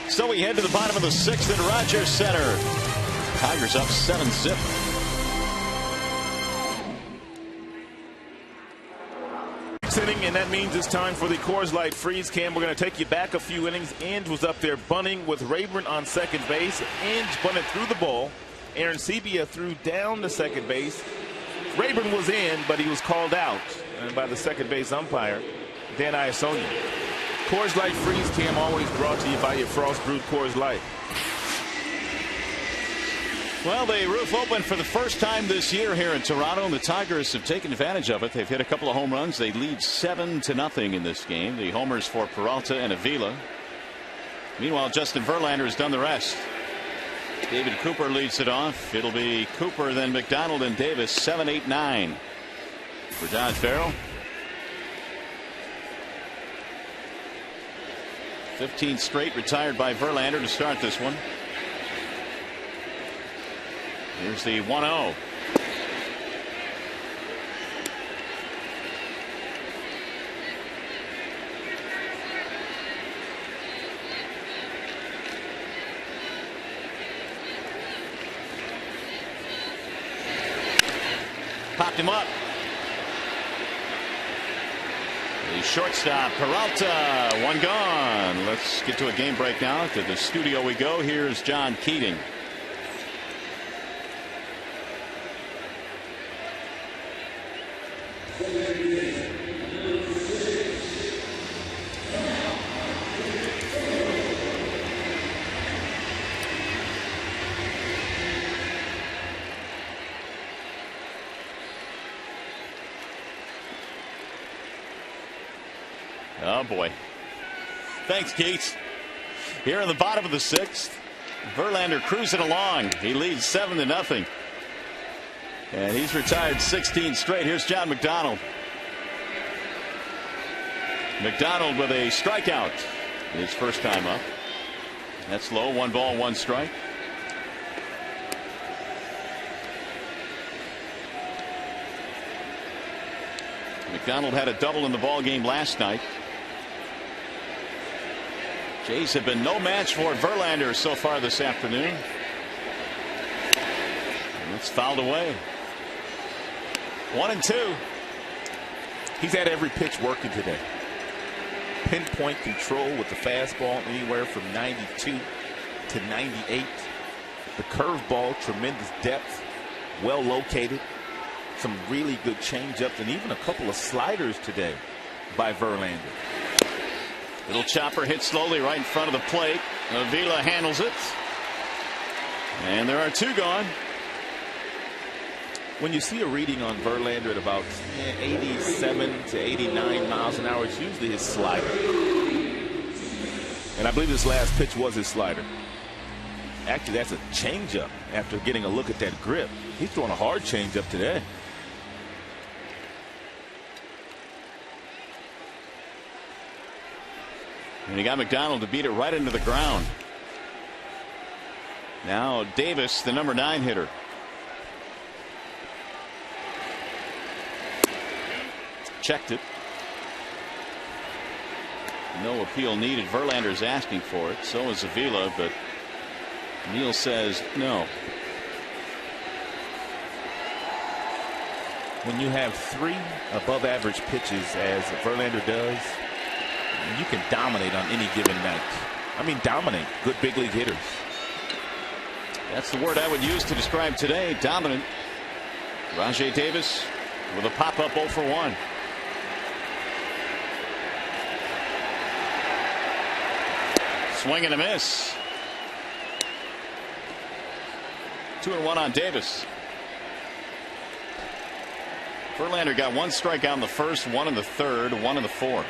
[SPEAKER 3] So we head to the bottom of the 6th at Rogers Center. Tigers up 7-zip.
[SPEAKER 2] Inning, and that means it's time for the Coors Light Freeze Cam. We're going to take you back a few innings. Inge was up there bunting with Rayburn on second base. Inge bunted through the ball. Aaron Sebia threw down to second base. Rayburn was in, but he was called out by the second base umpire, Dan Iasonia. Coors Light Freeze Cam always brought to you by your Frost Brewed Coors Light.
[SPEAKER 3] Well, the roof opened for the first time this year here in Toronto, and the Tigers have taken advantage of it. They've hit a couple of home runs. They lead 7-0 in this game. The homers for Peralta and Avila. Meanwhile, Justin Verlander has done the rest. David Cooper leads it off. It'll be Cooper, then McDonald and Davis. 7-8-9 for Dodge Farrell. 15 straight retired by Verlander to start this one. Here's the 1-0. Popped him up. The shortstop, Peralta, one gone. Let's get to a game break now. To the studio we go. Here's John Keating. Oh boy. Thanks, Keith. Here in the bottom of the 6th, Verlander cruising along. He leads 7-0. And he's retired 16 straight. Here's John McDonald. McDonald with a strikeout. His first time up. That's low. 1 ball, 1 strike. McDonald had a double in the ball game last night. Jays have been no match for Verlander so far this afternoon. And it's fouled away. 1-2.
[SPEAKER 2] He's had every pitch working today. Pinpoint control with the fastball anywhere from 92 to 98. The curveball, tremendous depth, well located. Some really good changeups and even a couple of sliders today by Verlander.
[SPEAKER 3] Little chopper hit slowly right in front of the plate. Avila handles it. And there are 2 gone.
[SPEAKER 2] When you see a reading on Verlander at about 87 to 89 miles an hour, it's usually his slider. And I believe this last pitch was his slider. Actually, that's a changeup after getting a look at that grip. He's throwing a hard changeup today.
[SPEAKER 3] And he got McDonald to beat it right into the ground. Now Davis, the number 9 hitter. Checked it. No appeal needed. Verlander's asking for it. So is Avila, but Neal says no.
[SPEAKER 2] When you have 3 above average pitches as Verlander does, you can dominate on any given night. I mean, dominate. Good big league hitters.
[SPEAKER 3] That's the word I would use to describe today. Dominant. Rajai Davis with a pop-up 0 for 1. Swing and a miss. 2-1 on Davis. Verlander got 1 strikeout in the first, 1 in the third, 1 in the fourth.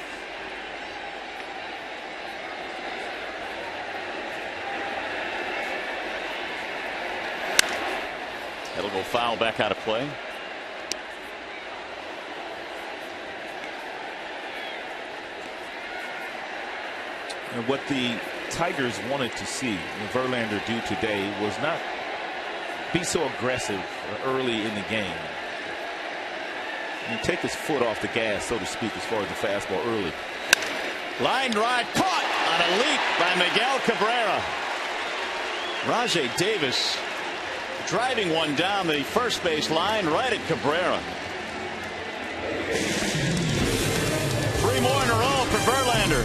[SPEAKER 3] It'll go foul, back out of play.
[SPEAKER 2] And what the Tigers wanted to see Verlander do today was not be so aggressive early in the game. And take his foot off the gas, so to speak, as far as the fastball early.
[SPEAKER 3] Line drive caught on a leap by Miguel Cabrera. Rajai Davis driving one down the first base line right at Cabrera. 3 more in a row for Verlander.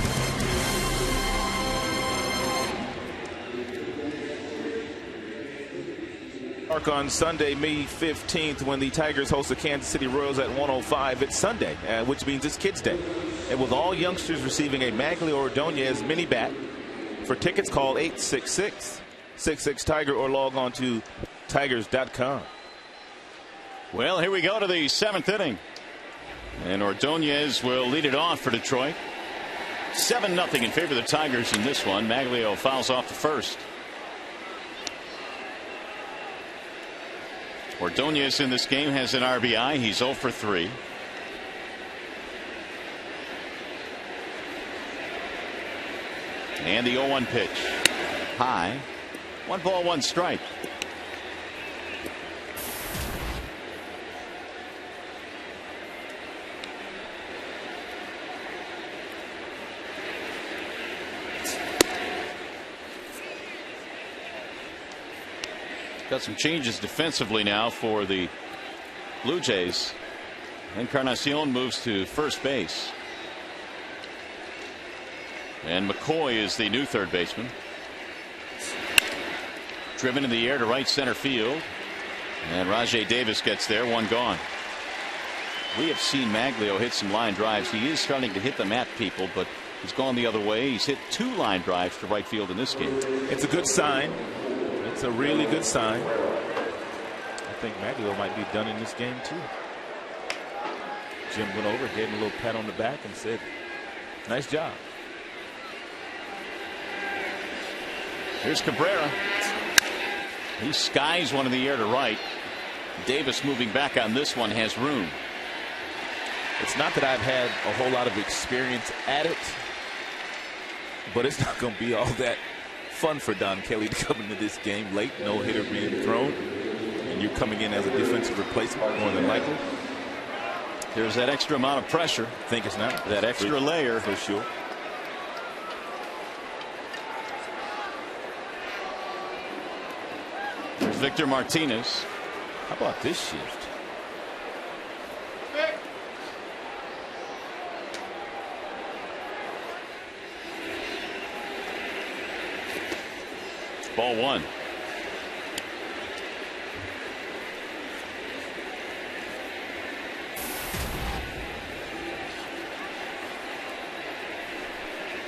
[SPEAKER 2] On Sunday, May 15th, when the Tigers host the Kansas City Royals at 105. It's Sunday, which means it's Kids Day. And with all youngsters receiving a Maglio Ordonez mini bat, for tickets call 866-66-TIGER or log on to tigers.com.
[SPEAKER 3] Well, here we go to the 7th inning. And Ordonez will lead it off for Detroit. 7-0 in favor of the Tigers in this one. Maglio fouls off the first. Ordonez in this game has an RBI. He's 0 for 3. And the 0-1 pitch. High. 1 ball, 1 strike. Got some changes defensively now for the Blue Jays. Encarnacion moves to first base. And McCoy is the new third baseman. Driven in the air to right center field. And Rajai Davis gets there, 1 gone. We have seen Maglio hit some line drives. He is starting to hit them at people, but he's gone the other way. He's hit 2 line drives to right field in this game.
[SPEAKER 2] It's a good sign. It's a really good sign. I think Maglio might be done in this game too. Jim went over, gave him a little pat on the back and said, nice job.
[SPEAKER 3] Here's Cabrera. He skies one in the air to right. Davis moving back on this one has room.
[SPEAKER 2] It's not that I've had a whole lot of experience at it, but it's not going to be all that fun for Don Kelly to come into this game late, no hitter being thrown, and you're coming in as a defensive replacement more than likely.
[SPEAKER 3] There's that extra amount of pressure.
[SPEAKER 2] Think it's not
[SPEAKER 3] that extra layer
[SPEAKER 2] for sure.
[SPEAKER 3] There's Victor Martinez.
[SPEAKER 2] How about this shift?
[SPEAKER 3] Ball 1.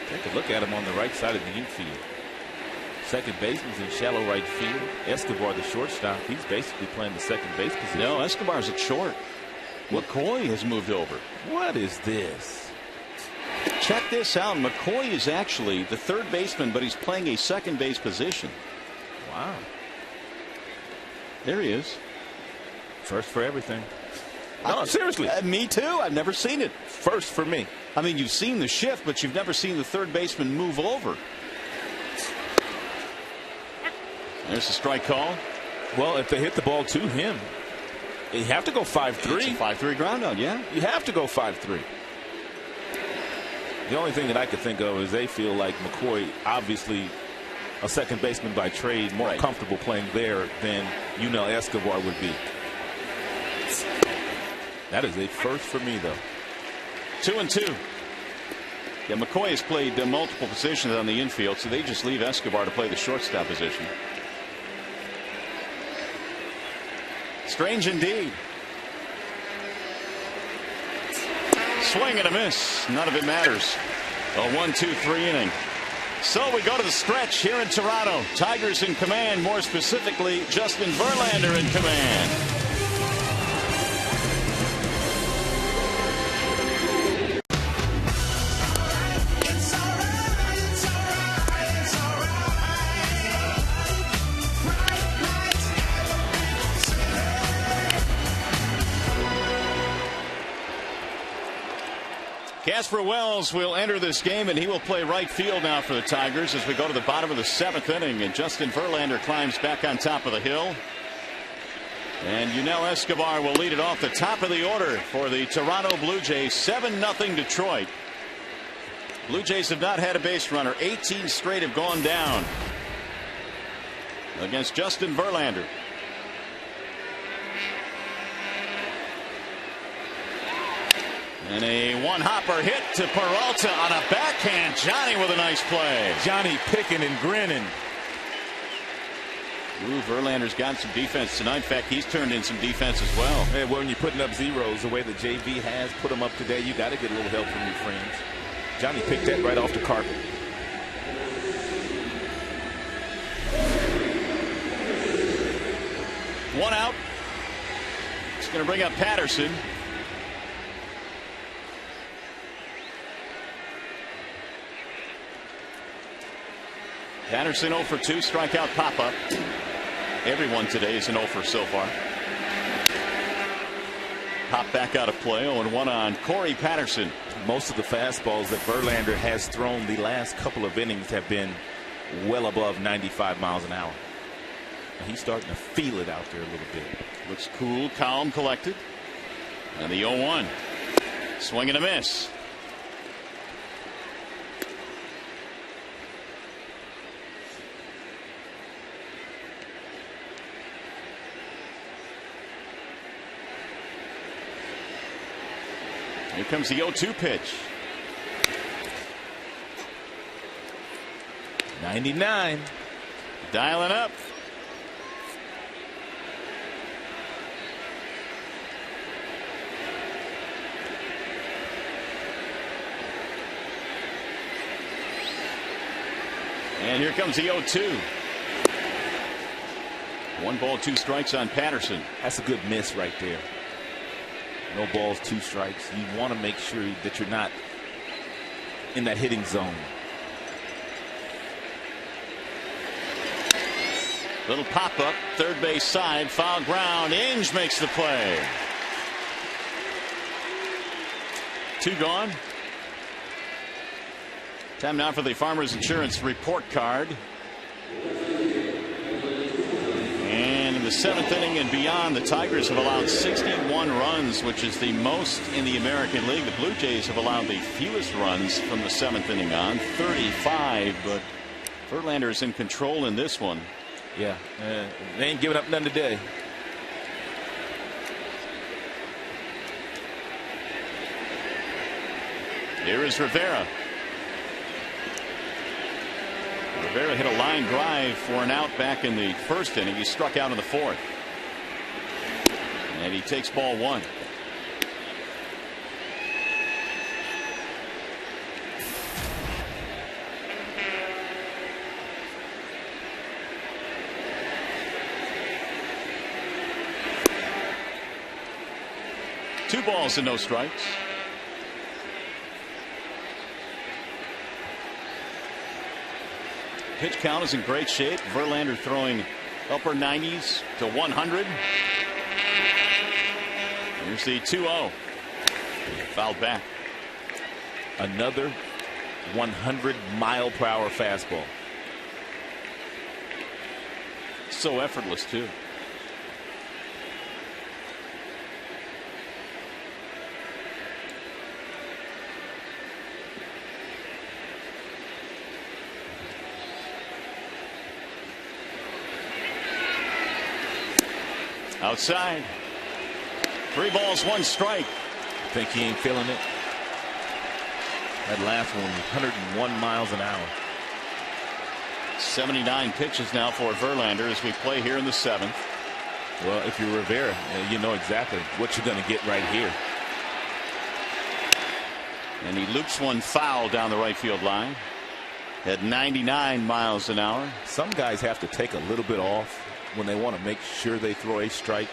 [SPEAKER 2] Take a look at him on the right side of the infield. Second baseman's in shallow right field. Escobar, the shortstop, he's basically playing the second base position.
[SPEAKER 3] No, Escobar's at short. McCoy has moved over.
[SPEAKER 2] What is this?
[SPEAKER 3] Check this out. McCoy is actually the third baseman, but he's playing a second base position.
[SPEAKER 2] Wow.
[SPEAKER 3] There he is.
[SPEAKER 2] First for everything. No, seriously.
[SPEAKER 3] Me too. I've never seen it.
[SPEAKER 2] First for me.
[SPEAKER 3] I mean, you've seen the shift, but you've never seen the third baseman move over. There's a strike call.
[SPEAKER 2] Well, if they hit the ball to him, you have to go 5-3.
[SPEAKER 3] It's a 5-3 ground out, yeah.
[SPEAKER 2] You have to go 5-3. The only thing that I could think of is they feel like McCoy, obviously a second baseman by trade, more comfortable playing there than Escobar would be. That is a first for me, though.
[SPEAKER 3] 2-2. Yeah, McCoy has played multiple positions on the infield, so they just leave Escobar to play the shortstop position. Strange indeed. Swing and a miss. None of it matters. A 1-2-3 inning. So we go to the stretch here in Toronto. Tigers in command, more specifically Justin Verlander in command. Casper Wells will enter this game, and he will play right field now for the Tigers as we go to the bottom of the 7th inning, and Justin Verlander climbs back on top of the hill. And Yunel Escobar will lead it off the top of the order for the Toronto Blue Jays. 7-0 Detroit. Blue Jays have not had a base runner. 18 straight have gone down against Justin Verlander. And a one-hopper hit to Peralta on a backhand. Johnny with a nice play.
[SPEAKER 2] Johnny picking and grinning.
[SPEAKER 3] Ooh, Verlander's got some defense tonight. In fact, he's turned in some defense as well.
[SPEAKER 2] Hey, when you're putting up zeros the way the JV has put them up today, you got to get a little help from your friends. Johnny picked that right off the carpet.
[SPEAKER 3] One out. It's going to bring up Patterson. Patterson 0 for 2, strikeout pop-up. Everyone today is an 0 for so far. Pop back out of play. 0-1 on Corey Patterson.
[SPEAKER 2] Most of the fastballs that Verlander has thrown the last couple of innings have been well above 95 miles an hour. He's starting to feel it out there a little bit.
[SPEAKER 3] Looks cool, calm, collected. And the 0-1. Swing and a miss. Here comes the 0-2 pitch.
[SPEAKER 2] 99.
[SPEAKER 3] Dialing up. And here comes the 0-2. 1 ball, 2 strikes on Patterson.
[SPEAKER 2] That's a good miss right there. No balls, 2 strikes. You want to make sure that you're not in that hitting zone.
[SPEAKER 3] Little pop-up, third base side, foul ground. Inge makes the play. 2 gone. Time now for the Farmers Insurance report card. And in the 7th inning and beyond, the Tigers have allowed 61 runs, which is the most in the American League. The Blue Jays have allowed the fewest runs from the 7th inning on, 35. But Verlander is in control in this one.
[SPEAKER 2] Yeah, they ain't giving up none today.
[SPEAKER 3] Here is Rivera. Rivera hit a line drive for an out back in the 1st inning. He struck out in the 4th. And he takes ball 1. Two balls and no strikes. Pitch count is in great shape. Verlander throwing upper 90s to 100. Here's the 2-0. Fouled back.
[SPEAKER 2] Another 100-mile-per-hour fastball.
[SPEAKER 3] So effortless, too. Outside. 3 balls, 1 strike.
[SPEAKER 2] Think he ain't feeling it? That last one, 101 miles an hour.
[SPEAKER 3] 79 pitches now for Verlander as we play here in the 7th.
[SPEAKER 2] Well, if you're Rivera, you know exactly what you're going to get right here.
[SPEAKER 3] And he loops one foul down the right field line. at 99 miles an hour.
[SPEAKER 2] Some guys have to take a little bit off when they want to make sure they throw a strike.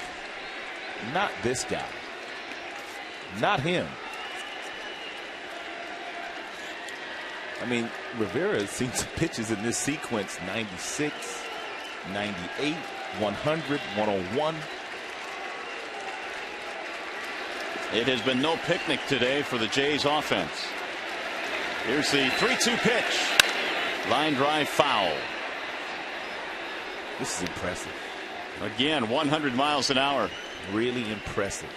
[SPEAKER 2] Not this guy. Not him. I mean, Rivera has seen some pitches in this sequence. 96, 98, 100, 101.
[SPEAKER 3] It has been no picnic today for the Jays offense. Here's the 3-2 pitch. Line drive foul.
[SPEAKER 2] This is impressive.
[SPEAKER 3] Again, 100 miles an hour.
[SPEAKER 2] Really impressive.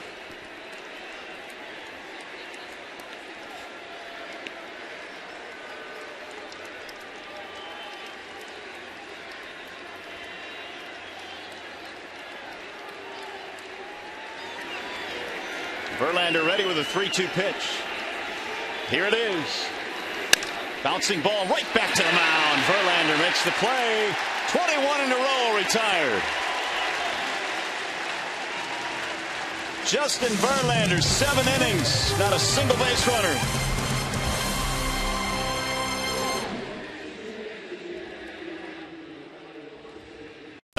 [SPEAKER 3] Verlander ready with a 3-2 pitch. Here it is. Bouncing ball right back to the mound. Verlander makes the play. 21 in a row retired. Justin Verlander, 7 innings, not a single base runner.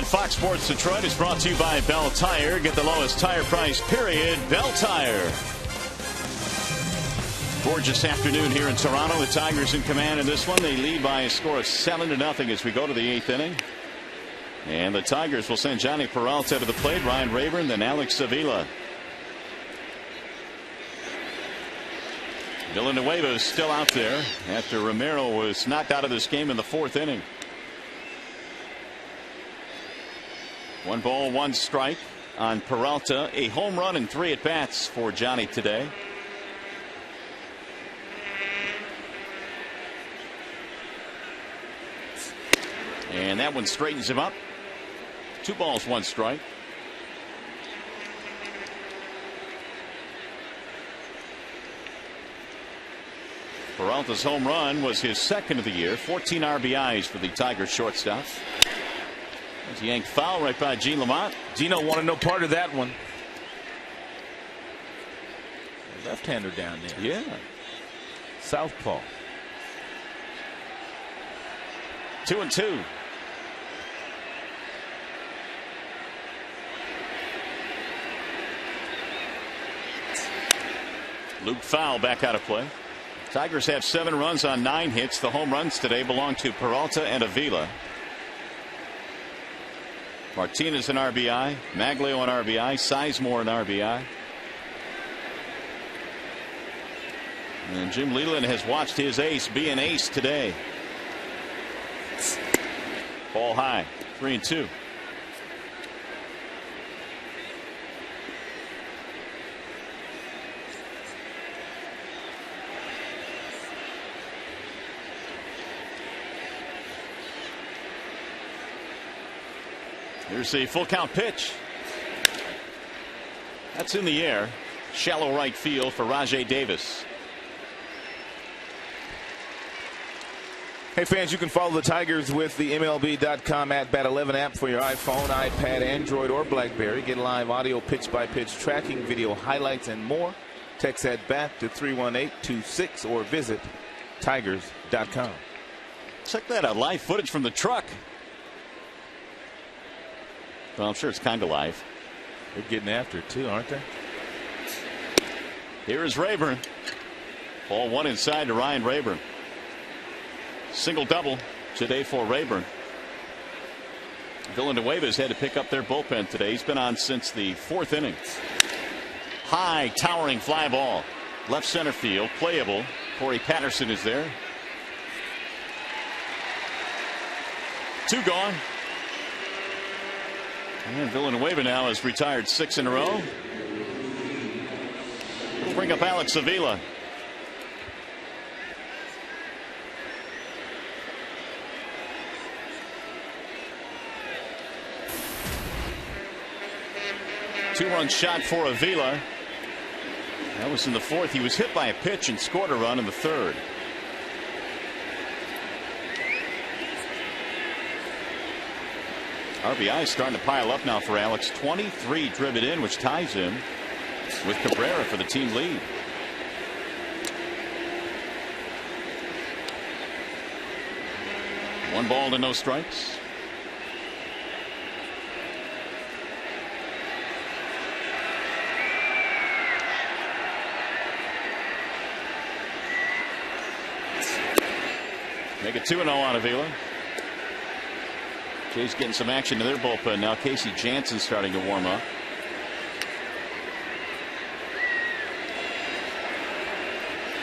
[SPEAKER 3] Fox Sports Detroit is brought to you by Bell Tire. Get the lowest tire price, period. Bell Tire. Gorgeous afternoon here in Toronto. The Tigers in command in this one. They lead by a score of 7-0 as we go to the 8th inning. And the Tigers will send Johnny Peralta to the plate. Ryan Rayburn, then Alex Avila. Villanueva is still out there after Romero was knocked out of this game in the 4th inning. 1 ball, 1 strike on Peralta. A home run and 3 at bats for Johnny today. And that one straightens him up. 2 balls, 1 strike. Peralta's home run was his 2nd of the year. 14 RBIs for the Tigers shortstop. There's a yanked foul right by Gene Lamont.
[SPEAKER 2] Gino wanted no part of that one. Left-hander down there.
[SPEAKER 3] Yeah.
[SPEAKER 2] Southpaw.
[SPEAKER 3] 2-2. Luke Fowl back out of play. Tigers have 7 runs on 9 hits. The home runs today belong to Peralta and Avila. Martinez an RBI, Maglio an RBI, Sizemore an RBI. And Jim Leyland has watched his ace be an ace today. Ball high, 3-2. Here's the full count pitch. That's in the air. Shallow right field for Rajai Davis.
[SPEAKER 2] Hey fans, you can follow the Tigers with the MLB.com @Bat11 app for your iPhone, iPad, Android, or BlackBerry. Get live audio, pitch-by-pitch tracking, video highlights, and more. Text @Bat to 31826 or visit Tigers.com.
[SPEAKER 3] Check that out. Live footage from the truck. Well, I'm sure it's kind of live.
[SPEAKER 2] They're getting after it too, aren't they?
[SPEAKER 3] Here is Rayburn. Ball 1 inside to Ryan Rayburn. Single double today for Rayburn. Villanueva's had to pick up their bullpen today. He's been on since the 4th inning. High towering fly ball. Left center field. Playable. Corey Patterson is there. 2 gone. And Villanueva now has retired 6 in a row. We'll bring up Alex Avila. Two-run shot for Avila. That was in the 4th. He was hit by a pitch and scored a run in the 3rd. RBI is starting to pile up now for Alex. 23 driven in, which ties him with Cabrera for the team lead. 1 ball to no strikes. Make it 2-0 on Avila. Jays getting some action to their bullpen now. Casey Jansen starting to warm up.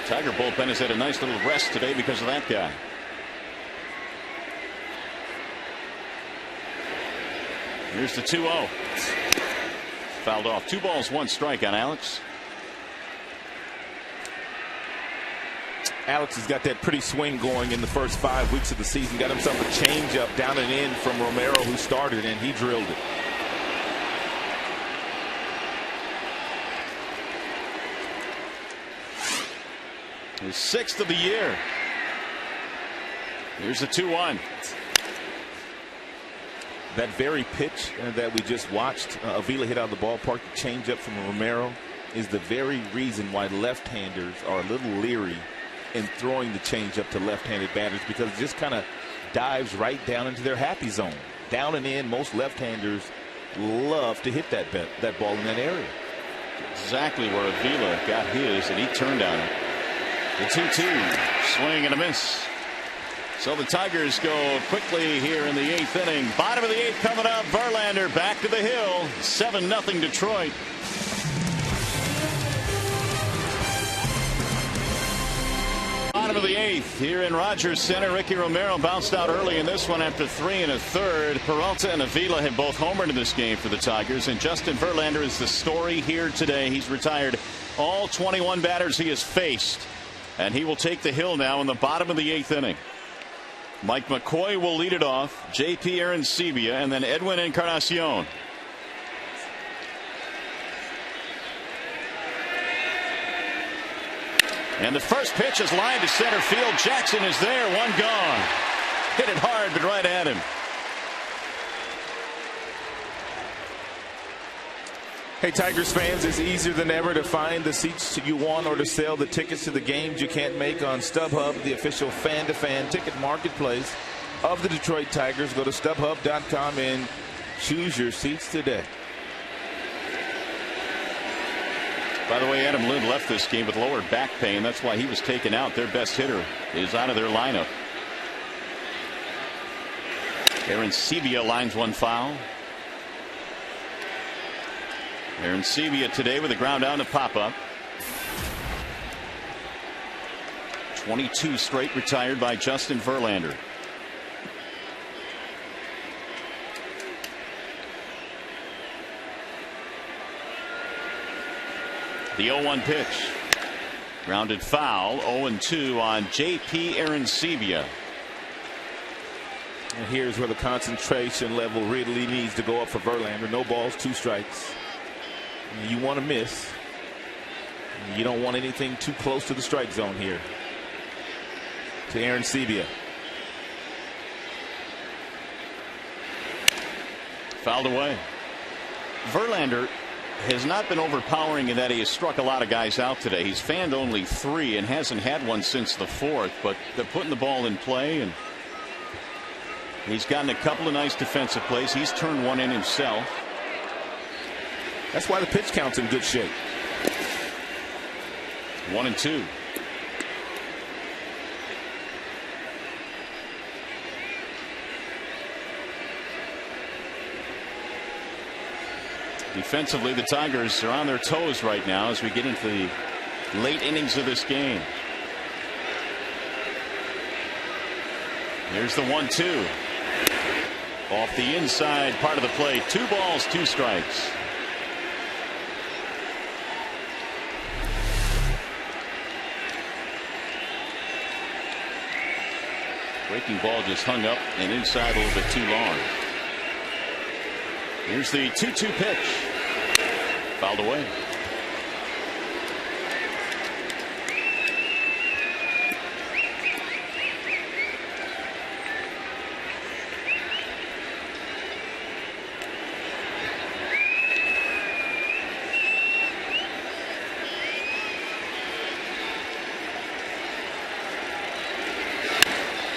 [SPEAKER 3] Tiger bullpen has had a nice little rest today because of that guy. Here's the 2-0. Fouled off. 2 balls, 1 strike on Alex.
[SPEAKER 2] Alex has got that pretty swing going in the first 5 weeks of the season. Got himself a changeup down and in from Romero, who started, and he drilled it.
[SPEAKER 3] His 6th of the year. Here's the 2-1.
[SPEAKER 2] That very pitch that we just watched Avila hit out of the ballpark, the changeup from Romero, is the very reason why left-handers are a little leery in throwing the changeup to left-handed batters, because it just kind of dives right down into their happy zone. Down and in, most left-handers love to hit that ball in that area.
[SPEAKER 3] Exactly where Avila got his, and he turned on it. The 2-2, swing and a miss. So the Tigers go quickly here in the 8th inning. Bottom of the 8th coming up. Verlander back to the hill. 7-0 Detroit. Bottom of the 8th here in Rogers Center. Ricky Romero bounced out early in this one after 3 1/3. Peralta and Avila have both homered in this game for the Tigers, and Justin Verlander is the story here today. He's retired all 21 batters he has faced, and he will take the hill now in the bottom of the 8th inning. Mike McCoy will lead it off. J.P. Arancibia, and then Edwin Encarnacion. And the first pitch is lined to center field. Jackson is there. 1 gone. Hit it hard, but right at him.
[SPEAKER 2] Hey, Tigers fans, it's easier than ever to find the seats you want or to sell the tickets to the games you can't make on StubHub, the official fan-to-fan ticket marketplace of the Detroit Tigers. Go to StubHub.com and choose your seats today.
[SPEAKER 3] By the way, Adam Lind left this game with lower back pain. That's why he was taken out. Their best hitter is out of their lineup. Arancibia lines 1 foul. Arancibia today with a ground down to pop up. 22 straight retired by Justin Verlander. The 0-1 pitch. Grounded foul. 0-2 on J.P. Arancibia.
[SPEAKER 2] And here's where the concentration level really needs to go up for Verlander. No balls, 2 strikes. You want to miss. You don't want anything too close to the strike zone here. To Arancibia.
[SPEAKER 3] Fouled away. Verlander has not been overpowering in that he has struck a lot of guys out today. He's fanned only 3 and hasn't had one since the 4th, but they're putting the ball in play, and he's gotten a couple of nice defensive plays. He's turned one in himself.
[SPEAKER 2] That's why the pitch count's in good shape.
[SPEAKER 3] 1-2. Defensively, the Tigers are on their toes right now as we get into the late innings of this game. Here's the 1-2. Off the inside part of the plate. 2 balls, 2 strikes. Breaking ball just hung up and inside a little bit too long. Here's the 2-2 pitch. Fouled away.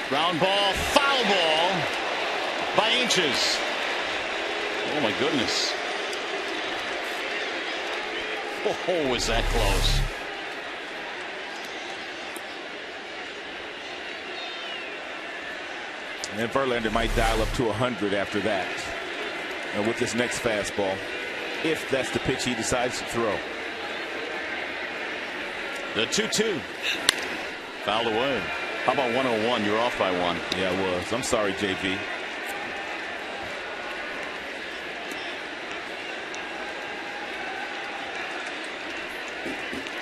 [SPEAKER 3] Ground ball, foul ball by inches. Oh, my goodness. Oh, was that close?
[SPEAKER 2] And then Verlander might dial up to 100 after that. And with this next fastball, if that's the pitch he decides to throw.
[SPEAKER 3] The 2-2. Fouled away. How about 101? You're off by one.
[SPEAKER 2] Yeah, I was. I'm sorry, JV.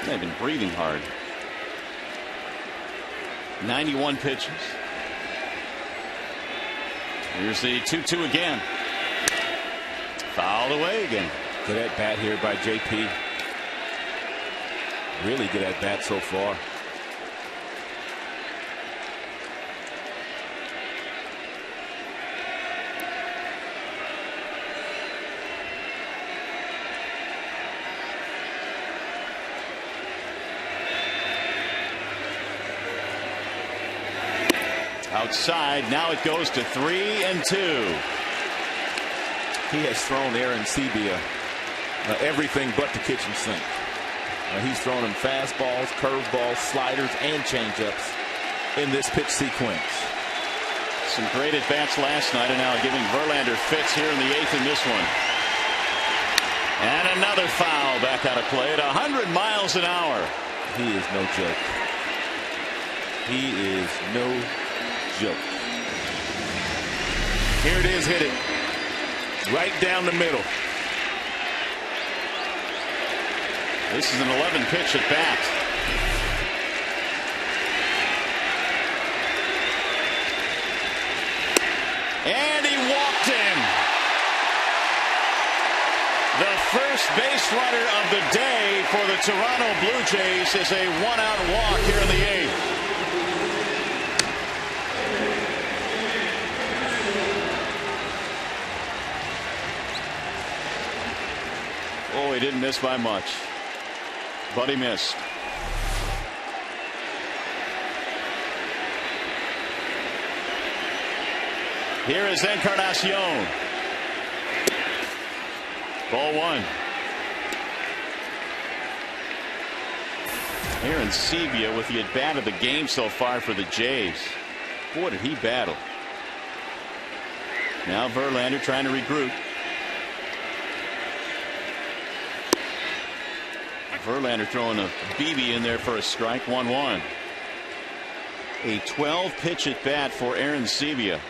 [SPEAKER 3] They've been breathing hard. 91 pitches. Here's the 2-2 again. Fouled away again.
[SPEAKER 2] Good at bat here by JP. Really good at bat so far.
[SPEAKER 3] Outside, now it goes to 3-2.
[SPEAKER 1] He has thrown Aaron Sebia everything but the kitchen sink. He's thrown him fastballs, curveballs, sliders, and changeups in this pitch sequence.
[SPEAKER 3] Some great at bats last night, and now giving Verlander fits here in the 8th in this one. And another foul back out of play at 100 miles an hour.
[SPEAKER 1] He is no joke. He is no joke. Here it is, hit it. Right down the middle.
[SPEAKER 3] This is an 11 pitch at bat. And he walked him. The first base runner of the day for the Toronto Blue Jays is a one-out walk here in the 8th. Oh, he didn't miss by much, but he missed. Here is Encarnacion. Ball one. Aaron Sebia with the at-bat of the game so far for the Jays. Boy, did he battle. Now Verlander trying to regroup. Verlander throwing a BB in there for a strike. 1-1. A 12 pitch at bat for Aaron Sebia.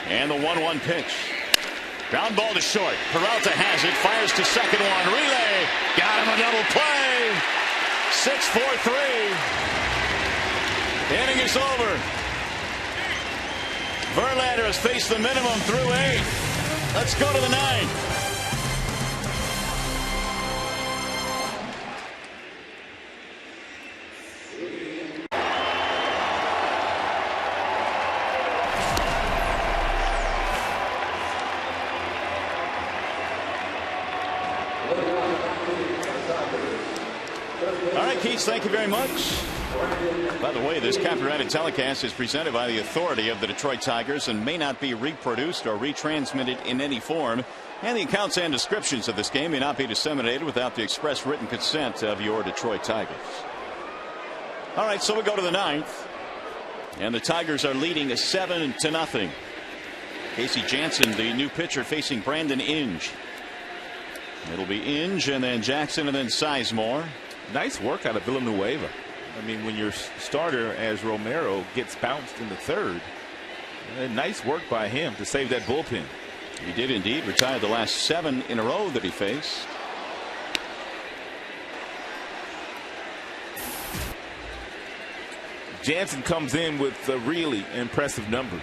[SPEAKER 3] And the 1-1 pitch. Ground ball to short. Peralta has it. Fires to second one. Relay. Got him a double play. 6-4-3. Inning is over. Verlander has faced the minimum through 8. Let's go to the 9th. All right, Keith, thank you very much. By the way, this copyrighted telecast is presented by the authority of the Detroit Tigers and may not be reproduced or retransmitted in any form. And the accounts and descriptions of this game may not be disseminated without the express written consent of your Detroit Tigers. All right, so we go to the 9th. And the Tigers are leading 7-0. Casey Jansen, the new pitcher, facing Brandon Inge. It'll be Inge and then Jackson and then Sizemore.
[SPEAKER 2] Nice work out of Villanueva. I mean, when your starter as Romero gets bounced in the 3rd, nice work by him to save that bullpen.
[SPEAKER 3] He did indeed retire the last 7 in a row that he faced.
[SPEAKER 2] Jansen comes in with really impressive numbers.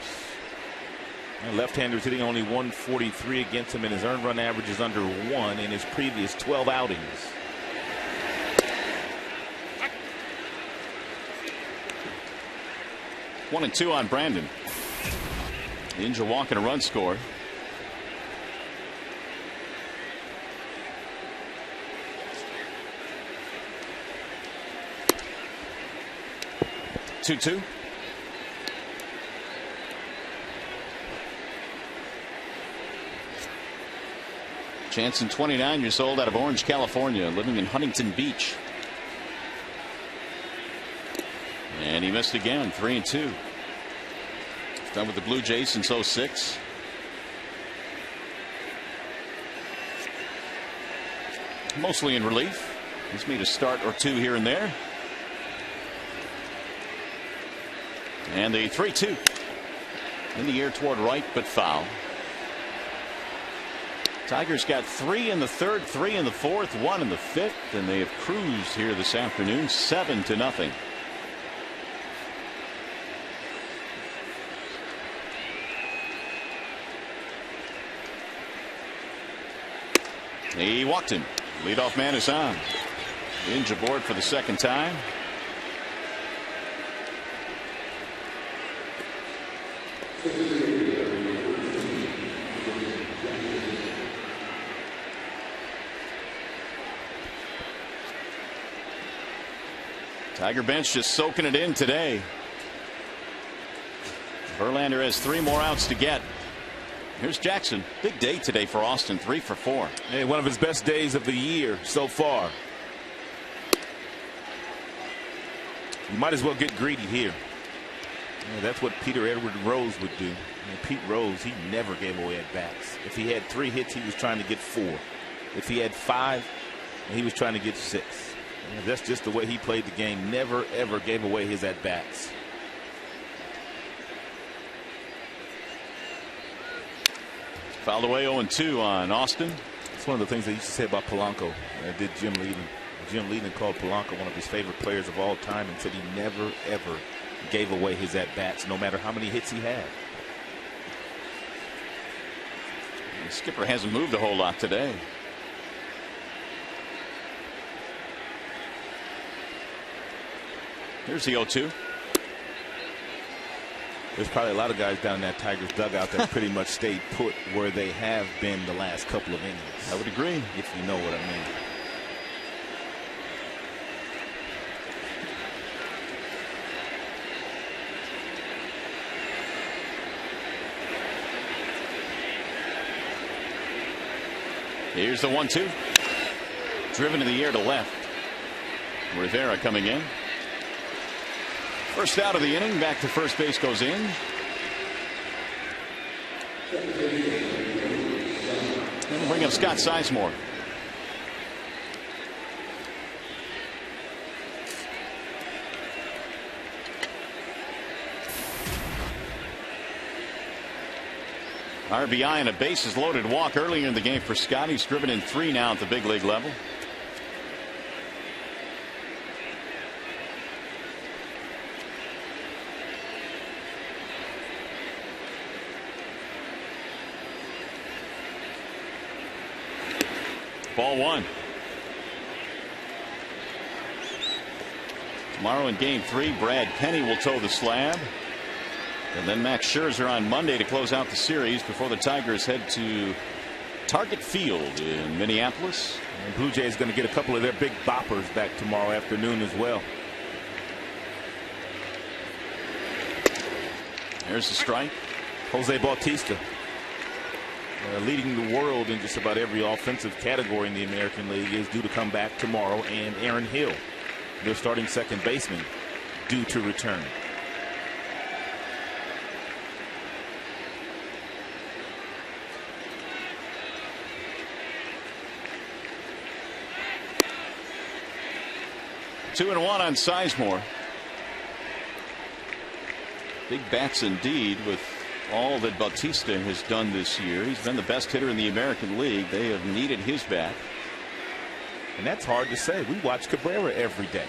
[SPEAKER 2] Left-handers hitting only 143 against him, and his earned run average is under 1 in his previous 12 outings.
[SPEAKER 3] One and 2 on Brandon. Inge a walk and a run score. 2-2. Jansen, 29 years old, out of Orange, California, living in Huntington Beach. And he missed again, 3-2. He's done with the Blue Jays since '06. Mostly in relief. He's made a start or two here and there. And the 3-2. In the air toward right, but foul. Tigers got 3 in the third, 3 in the fourth, 1 in the fifth, and they have cruised here this afternoon, 7-0. He walked him. Leadoff man is on. Inge aboard for the second time. Tiger bench just soaking it in today. Verlander has 3 more outs to get. Here's Jackson. Big day today for Austin. 3 for 4.
[SPEAKER 2] Hey, one of his best days of the year so far. You might as well get greedy here. Yeah, that's what Peter Edward Rose would do. Pete Rose, he never gave away at bats. If he had 3 hits, he was trying to get 4. If he had 5, he was trying to get 6. Yeah, that's just the way he played the game. Never, ever gave away his at bats.
[SPEAKER 3] Fouled away 0-2 on Austin.
[SPEAKER 2] It's one of the things they used to say about Polanco. Did Jim Leland. Jim Leland called Polanco one of his favorite players of all time and said he never, ever gave away his at-bats, no matter how many hits he had.
[SPEAKER 3] The skipper hasn't moved a whole lot today. Here's the 0-2.
[SPEAKER 2] There's probably a lot of guys down in that Tigers dugout that pretty much stayed put where they have been the last couple of innings.
[SPEAKER 3] I would agree.
[SPEAKER 2] If you know what I mean.
[SPEAKER 3] Here's the 1-2. Driven to the air to left. Rivera coming in. First out of the inning. Back to first base goes in. And we'll bring up Scott Sizemore. RBI and a bases loaded walk earlier in the game for Scott. He's driven in 3 now at the big league level. Ball 1. Tomorrow in game 3, Brad Penny will toe the slab. And then Max Scherzer on Monday to close out the series before the Tigers head to Target Field in Minneapolis.
[SPEAKER 2] And Blue Jays going to get a couple of their big boppers back tomorrow afternoon as well.
[SPEAKER 3] There's the strike.
[SPEAKER 2] Jose Bautista. Leading the world in just about every offensive category in the American League is due to come back tomorrow, and Aaron Hill, their starting second baseman, due to return.
[SPEAKER 3] 2-1 on Sizemore. Big bats indeed with all that Bautista has done this year. He's been the best hitter in the American League. They have needed his bat.
[SPEAKER 2] And that's hard to say. We watch Cabrera every day.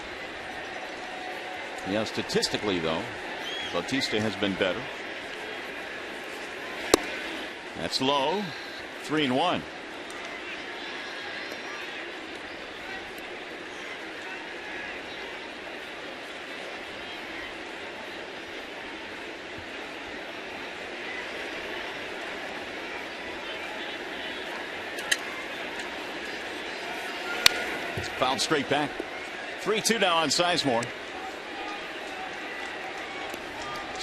[SPEAKER 3] Yeah, statistically, though, Bautista has been better. That's low. 3-1. Fouled straight back. 3-2 now on Sizemore.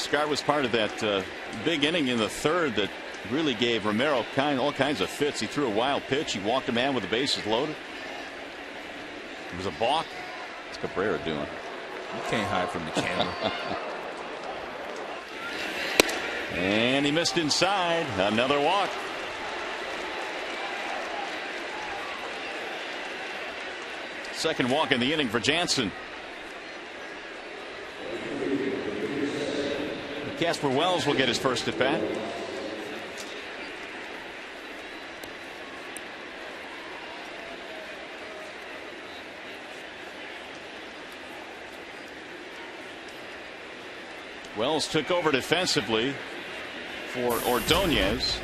[SPEAKER 3] Scott was part of that big inning in the third that really gave Romero all kinds of fits. He threw a wild pitch. He walked a man with the bases loaded. It was a balk. What's Cabrera doing?
[SPEAKER 2] You can't hide from the camera.
[SPEAKER 3] And he missed inside. Another walk. Second walk in the inning for Jansen. Casper Wells will get his first at bat. Wells took over defensively for Ordonez.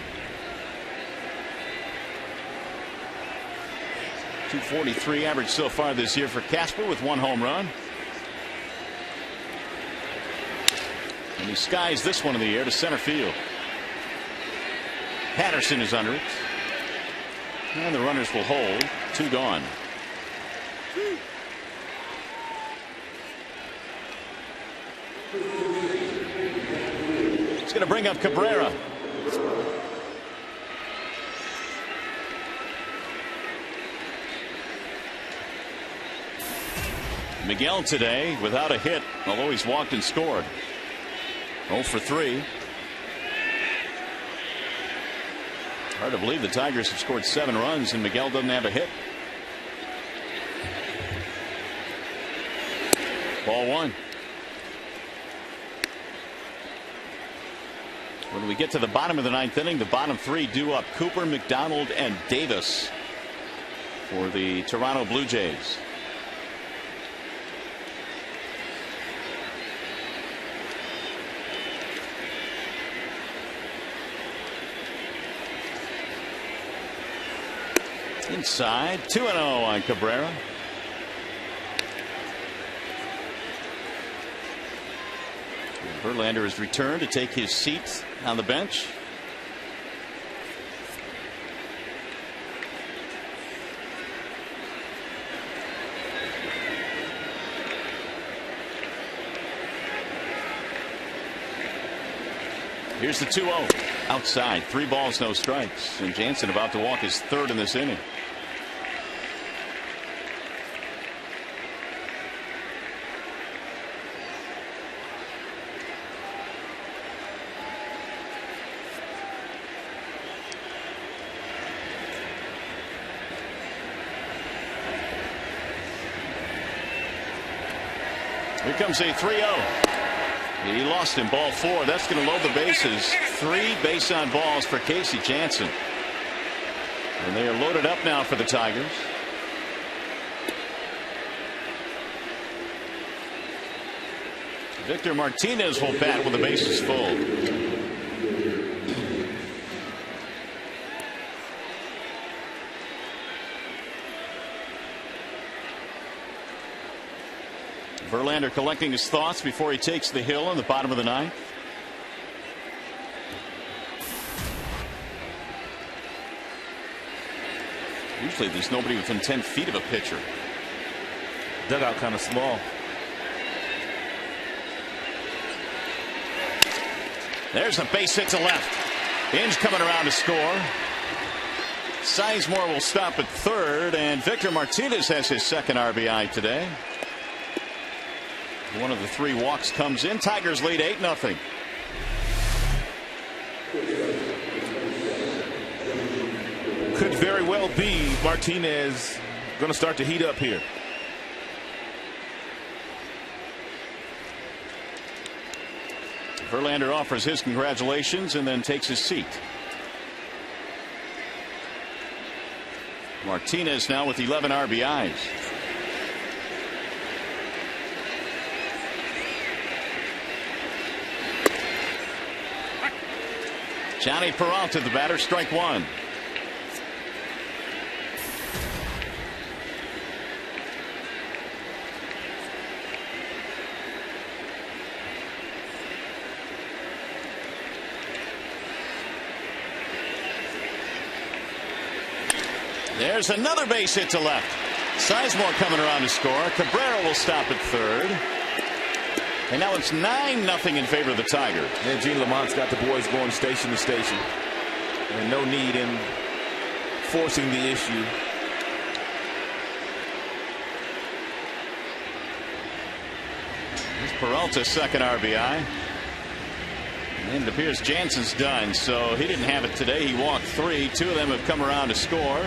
[SPEAKER 3] 243 average so far this year for Casper with 1 home run. And he skies this one in the air to center field. Patterson is under it. And the runners will hold. 2 gone. It's going to bring up Cabrera. Miguel today without a hit, although he's walked and scored. 0 for 3. Hard to believe the Tigers have scored 7 runs and Miguel doesn't have a hit. Ball 1. When we get to the bottom of the 9th inning, the bottom 3 due up: Cooper, McDonald, and Davis for the Toronto Blue Jays. Inside, 2-0 on Cabrera. Verlander has returned to take his seat on the bench. Here's the 2-0 outside. 3 balls, no strikes, and Jansen about to walk his 3rd in this inning. Here comes a 3-0. He lost him, ball 4. That's going to load the bases. 3 base on balls for Casey Jansen. And they are loaded up now for the Tigers. Victor Martinez will bat with the bases full. Verlander collecting his thoughts before he takes the hill in the bottom of the 9th. Usually there's nobody within 10 feet of a pitcher.
[SPEAKER 2] Dugout kind of small.
[SPEAKER 3] There's a base hit to left. Inge coming around to score. Sizemore will stop at 3rd, and Victor Martinez has his 2nd RBI today. One of the 3 walks comes in. Tigers lead 8-0.
[SPEAKER 2] Could very well be Martinez going to start to heat up here.
[SPEAKER 3] Verlander offers his congratulations and then takes his seat. Martinez now with 11 RBIs. Johnny Peralta, the batter, strike 1. There's another base hit to left. Sizemore coming around to score. Cabrera will stop at 3rd. And now it's 9-0 in favor of the Tigers.
[SPEAKER 2] And Gene Lamont's got the boys going station to station. And no need in forcing the issue.
[SPEAKER 3] Here's Peralta's second RBI. And it appears Jansen's done, so he didn't have it today. He walked 3. 2 of them have come around to score.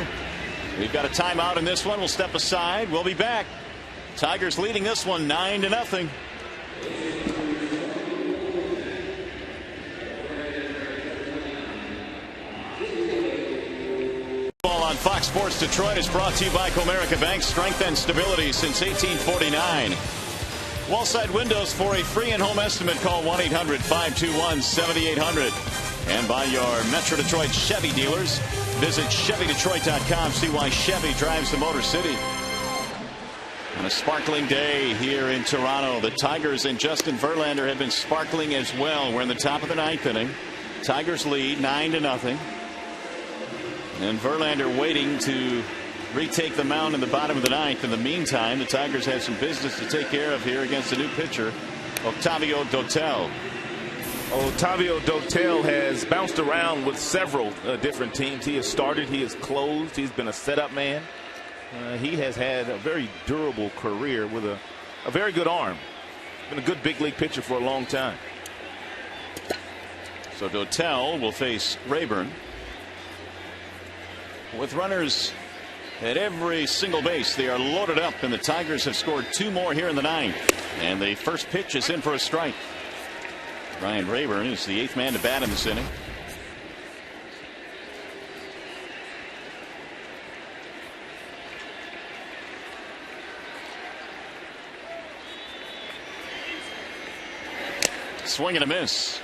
[SPEAKER 3] We've got a timeout in this one. We'll step aside. We'll be back. Tigers leading this one 9-0. Ball on Fox Sports Detroit is brought to you by Comerica Bank. Strength and stability since 1849. Wallside Windows. For a free and home estimate, call 1-800-521-7800. And by your Metro Detroit Chevy dealers, visit ChevyDetroit.com. See why Chevy drives the Motor City. On a sparkling day here in Toronto, the Tigers and Justin Verlander have been sparkling as well. We're in the top of the 9th inning. Tigers lead 9-0. And Verlander waiting to retake the mound in the bottom of the 9th. In the meantime, the Tigers have some business to take care of here against a new pitcher, Octavio Dotel.
[SPEAKER 2] Octavio Dotel has bounced around with several different teams. He has started, he has closed, he's been a setup man. He has had a very durable career with a very good arm. Been a good big league pitcher for a long time.
[SPEAKER 3] So Dotel will face Rayburn. With runners at every single base, they are loaded up, and the Tigers have scored 2 more here in the 9th. And the first pitch is in for a strike. Ryan Rayburn is the 8th man to bat in this inning. Swing and a miss.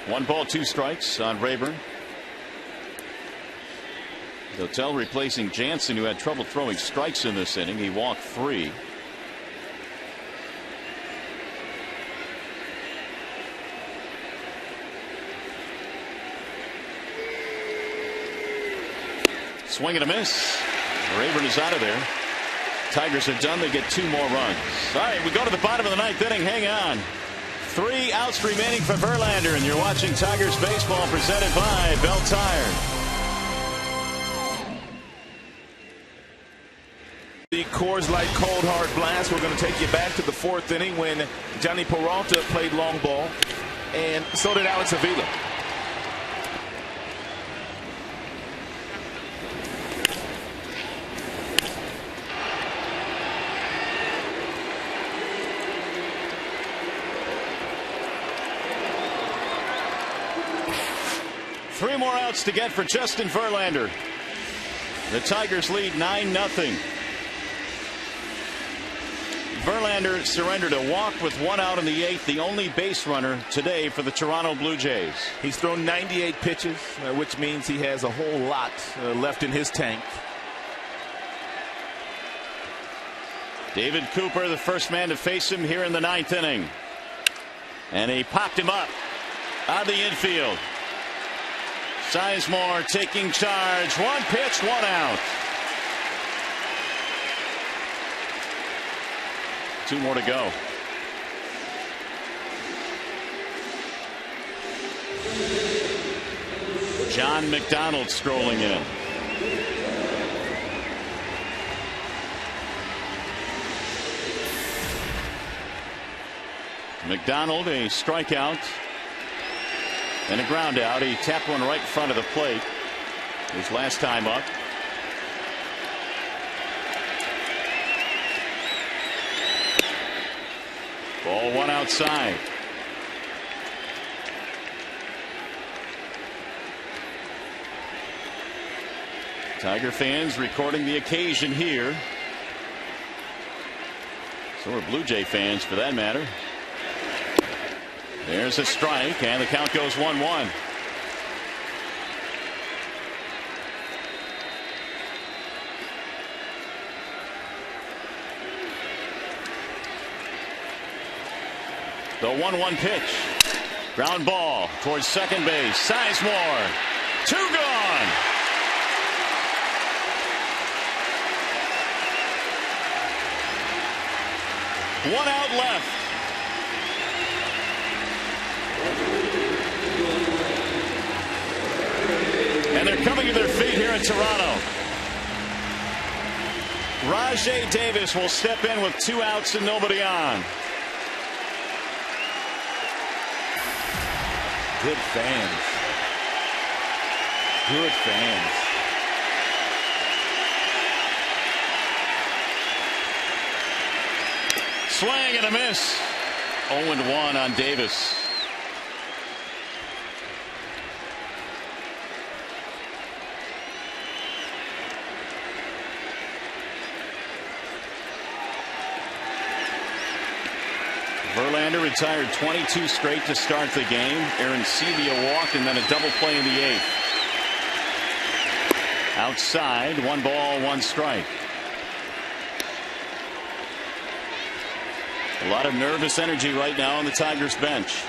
[SPEAKER 3] One ball, 2 strikes on Rayburn. Dotel replacing Jansen, who had trouble throwing strikes in this inning. He walked 3. Swing and a miss. Rayburn is out of there. Tigers are done. They get 2 more runs. All right, we go to the bottom of the 9th inning. Hang on. 3 outs remaining for Verlander, and you're watching Tigers baseball presented by Bell Tire.
[SPEAKER 2] The Coors Light Cold Hard Blast. We're going to take you back to the 4th inning when Johnny Peralta played long ball, and so did Alex Avila.
[SPEAKER 3] Three more outs to get for Justin Verlander. The Tigers lead 9-0. Verlander surrendered a walk with 1 out in the 8th, the only base runner today for the Toronto Blue Jays.
[SPEAKER 2] He's thrown 98 pitches, which means he has a whole lot left in his tank.
[SPEAKER 3] David Cooper, the first man to face him here in the 9th inning. And he popped him up out of the infield. Sizemore taking charge. 1 pitch, 1 out. 2 more to go. John McDonald strolling in. McDonald, a strikeout and a ground out. He tapped one right in front of the plate his last time up. Ball 1 outside. Tiger fans recording the occasion here. So are Blue Jay fans for that matter. There's a strike, and the count goes 1-1. The 1-1 pitch. Ground ball towards second base. Sizemore. 2 gone. One out left. And they're coming to their feet here in Toronto. Rajai Davis will step in with 2 outs and nobody on.
[SPEAKER 2] Good fans. Good fans.
[SPEAKER 3] Swing and a miss. 0-1 on Davis. Verlander retired 22 straight to start the game. Aaron Sevilla walked and then a double play in the 8th. Outside, 1 ball, 1 strike. A lot of nervous energy right now on the Tigers bench.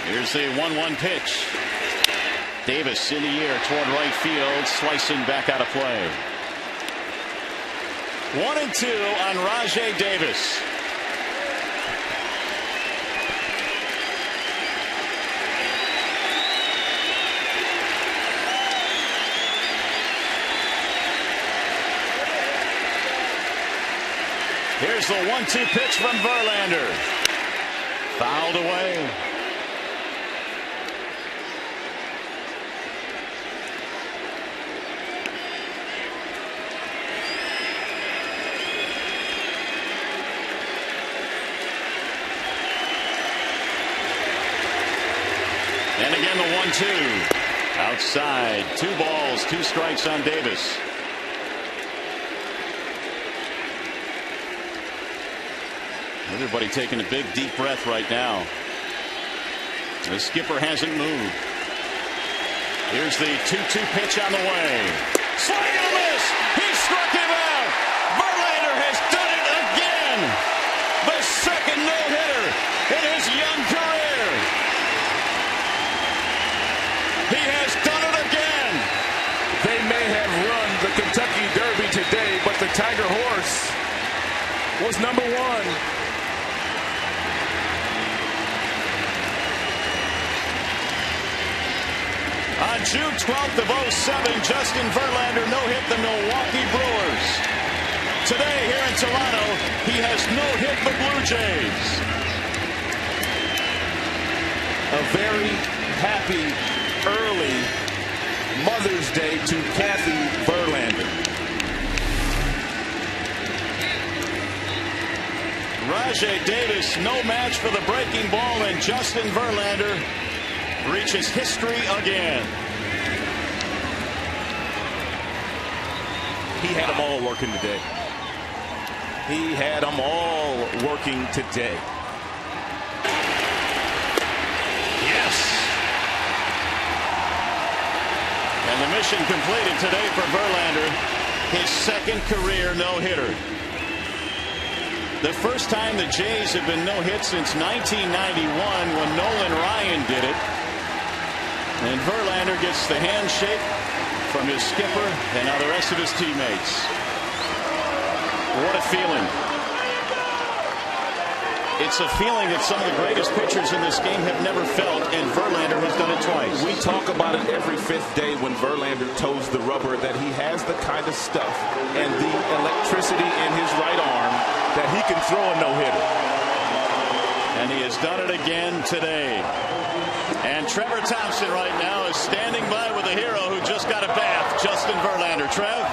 [SPEAKER 3] Here's the 1-1 pitch. Davis in the air toward right field, slicing back out of play. 1-2 on Rajai Davis. Here's the 1-2 pitch from Verlander. Fouled away. And again the 1-2. Outside. 2 balls, 2 strikes on Davis. Everybody taking a big deep breath right now. The skipper hasn't moved. Here's the 2-2 pitch on the way. Swing and a miss. He struck him out. Verlander has done it again. The second no-hitter in his young career. He has done it again.
[SPEAKER 2] They may have run the Kentucky Derby today, but the Tiger horse was number 1.
[SPEAKER 3] On June 12th of 2007, Justin Verlander no-hit the Milwaukee Brewers. Today here in Toronto, he has no-hit the Blue Jays.
[SPEAKER 2] A very happy early Mother's Day to Kathy Verlander.
[SPEAKER 3] Rajai Davis no match for the breaking ball, and Justin Verlander reaches history again.
[SPEAKER 2] He had them all working today. He had them all working today.
[SPEAKER 3] Yes. And the mission completed today for Verlander. His second career no-hitter. The first time the Jays have been no-hit since 1991 when Nolan Ryan did it. And Verlander gets the handshake from his skipper and now the rest of his teammates. What a feeling. It's a feeling that some of the greatest pitchers in this game have never felt, and Verlander has done it twice.
[SPEAKER 2] We talk about it every 5th day when Verlander toes the rubber, that he has the kind of stuff and the electricity in his right arm that he can throw a no-hitter.
[SPEAKER 3] And he has done it again today. And Trevor Thompson right now is standing by with a hero who just got a bath, Justin Verlander. Trev?